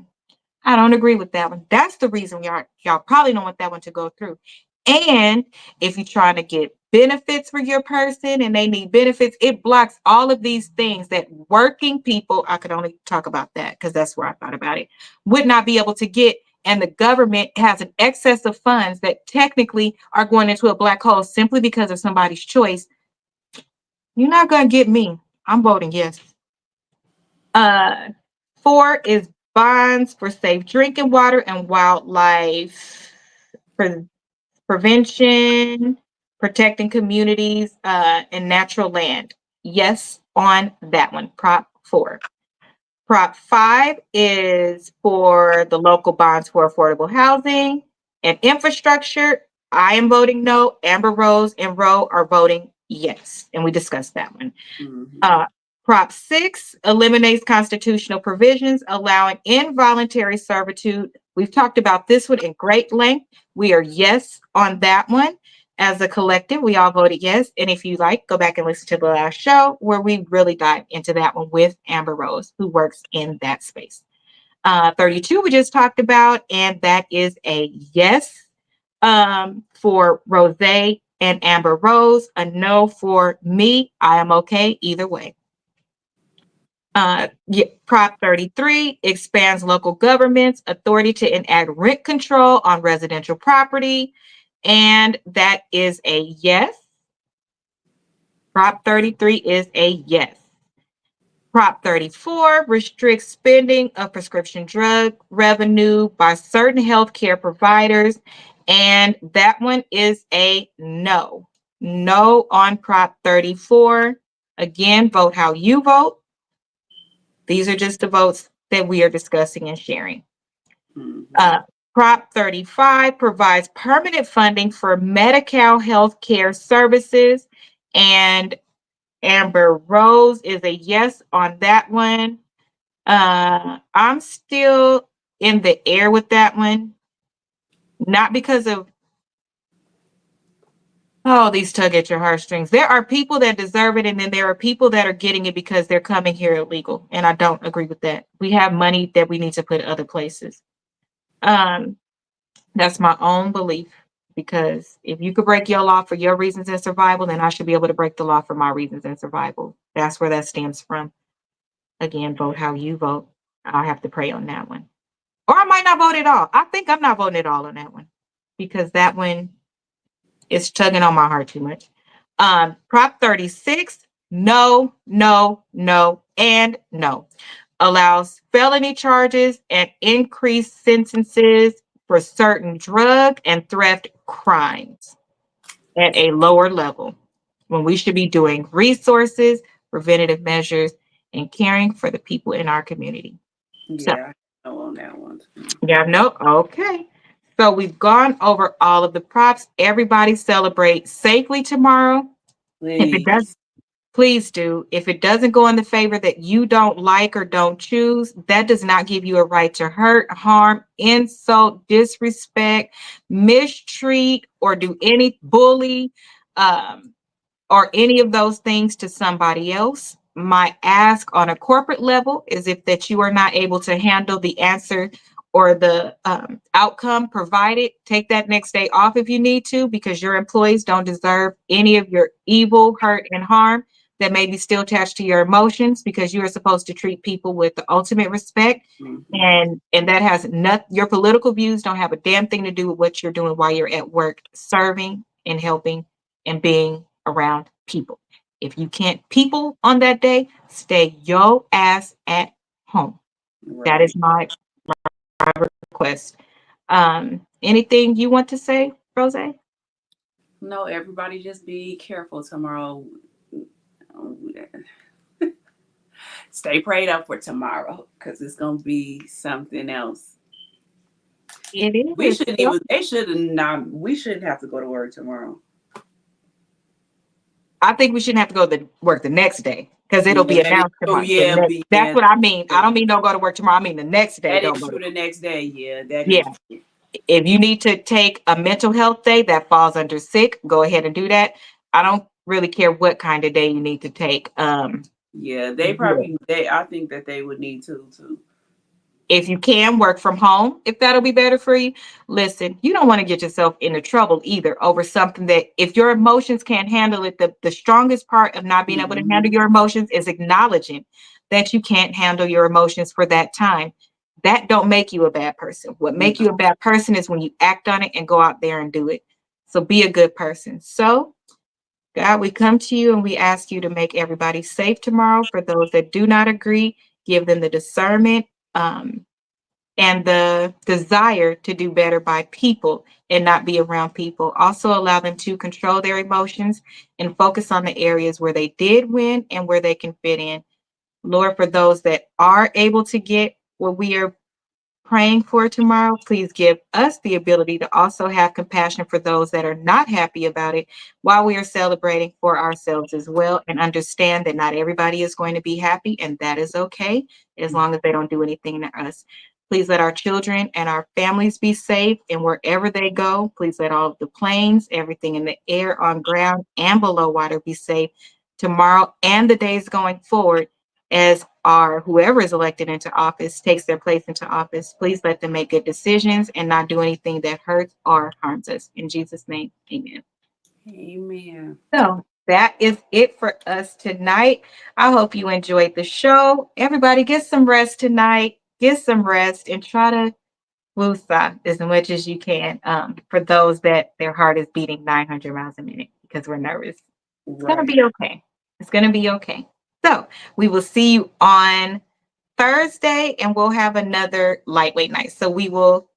Speaker 1: don't agree with that one. That's the reason y'all probably don't want that one to go through. And if you're trying to get benefits for your person and they need benefits, it blocks all of these things that working people, I could only talk about that because that's where I thought about it, would not be able to get. And the government has an excess of funds that technically are going into a black hole simply because of somebody's choice. You're not going to get me. I'm voting yes. 4 is bonds for safe drinking water and wildlife prevention, protecting communities and natural land. Yes, on that one, Prop 4. Prop 5 is for the local bonds for affordable housing and infrastructure. I am voting no. Amber Rose and Roe are voting yes. And we discussed that one.
Speaker 2: Mhm.
Speaker 1: Prop 6 eliminates constitutional provisions allowing involuntary servitude. We've talked about this one in great length. We are yes on that one. As a collective, we all voted yes. And if you like, go back and listen to the last show where we really dive into that one with Amber Rose, who works in that space. 32, we just talked about, and that is a yes for Rose and Amber Rose, a no for me. I am okay either way. Prop 33 expands local government's authority to enact rent control on residential property. And that is a yes. Prop 33 is a yes. Prop 34 restricts spending of prescription drug revenue by certain healthcare providers. And that one is a no. No on Prop 34. Again, vote how you vote. These are just the votes that we are discussing and sharing.
Speaker 2: Mhm.
Speaker 1: Prop 35 provides permanent funding for Medi-Cal healthcare services. And Amber Rose is a yes on that one. I'm still in the air with that one. Not because of, oh, these tug at your heartstrings. There are people that deserve it, and then there are people that are getting it because they're coming here illegal. And I don't agree with that. We have money that we need to put other places. That's my own belief. Because if you could break your law for your reasons and survival, then I should be able to break the law for my reasons and survival. That's where that stems from. Again, vote how you vote. I'll have to pray on that one. Or I might not vote at all. I think I'm not voting at all on that one because that one is tugging on my heart too much. Prop 36, no, no, no, and no. Allows felony charges and increased sentences for certain drug and theft crimes at a lower level when we should be doing resources, preventative measures, and caring for the people in our community. So,
Speaker 2: Yeah, I know on that one.
Speaker 1: yeah, no, okay. So we've gone over all of the props. Everybody celebrate safely tomorrow. If it does,
Speaker 2: Please.
Speaker 1: please do. If it doesn't go in the favor that you don't like or don't choose, that does not give you a right to hurt, harm, insult, disrespect, mistreat, or do any bully or any of those things to somebody else. My ask on a corporate level is if that you are not able to handle the answer or the outcome provided, take that next day off if you need to, because your employees don't deserve any of your evil, hurt, and harm that may be still attached to your emotions, because you are supposed to treat people with the ultimate respect. And that has not, your political views don't have a damn thing to do with what you're doing while you're at work, serving and helping and being around people. If you can't people on that day, stay your ass at home. That is my request. Anything you want to say, Rose?
Speaker 2: No, everybody just be careful tomorrow. Stay prayed up for tomorrow, because it's gonna be something else.
Speaker 1: It is.
Speaker 2: We shouldn't even. They shouldn't not. We shouldn't have to go to work tomorrow.
Speaker 1: I think we shouldn't have to go to work the next day, because it'll be announced tomorrow. That's what I mean. I don't mean don't go to work tomorrow. I mean the next day.
Speaker 2: That is true. The next day, yeah, that
Speaker 1: yeah.
Speaker 2: is.
Speaker 1: If you need to take a mental health day that falls under sick, go ahead and do that. I don't really care what kind of day you need to take.
Speaker 2: Yeah, they probably. I think that they would need to too.
Speaker 1: If you can work from home, if that'll be better for you, listen, you don't want to get yourself into trouble either over something that, if your emotions can't handle it, the strongest part of not being able to handle your emotions is acknowledging that you can't handle your emotions for that time. That don't make you a bad person. What make you a bad person is when you act on it and go out there and do it. So be a good person. So God, we come to you and we ask you to make everybody safe tomorrow. For those that do not agree, give them the discernment and the desire to do better by people and not be around people. Also allow them to control their emotions and focus on the areas where they did win and where they can fit in. Lord, for those that are able to get what we are praying for tomorrow, please give us the ability to also have compassion for those that are not happy about it while we are celebrating for ourselves as well, and understand that not everybody is going to be happy, and that is okay as long as they don't do anything to us. Please let our children and our families be safe, and wherever they go, please let all of the planes, everything in the air, on ground, and below water be safe tomorrow and the days going forward, as our whoever is elected into office takes their place into office. Please let them make good decisions and not do anything that hurts or harms us. In Jesus' name, amen.
Speaker 2: Amen.
Speaker 1: So that is it for us tonight. I hope you enjoyed the show. Everybody get some rest tonight. Get some rest and try to woosah as much as you can, for those that their heart is beating 900 miles a minute because we're nervous. It's going to be okay. It's going to be okay. So we will see you on Thursday, and we'll have another lightweight night. So we will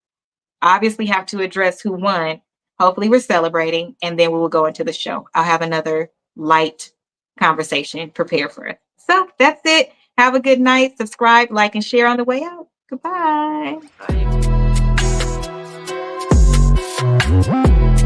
Speaker 1: obviously have to address who won. Hopefully we're celebrating, and then we will go into the show. I'll have another light conversation prepared for us. So that's it. Have a good night. Subscribe, like, and share on the way out. Goodbye.
Speaker 2: Bye.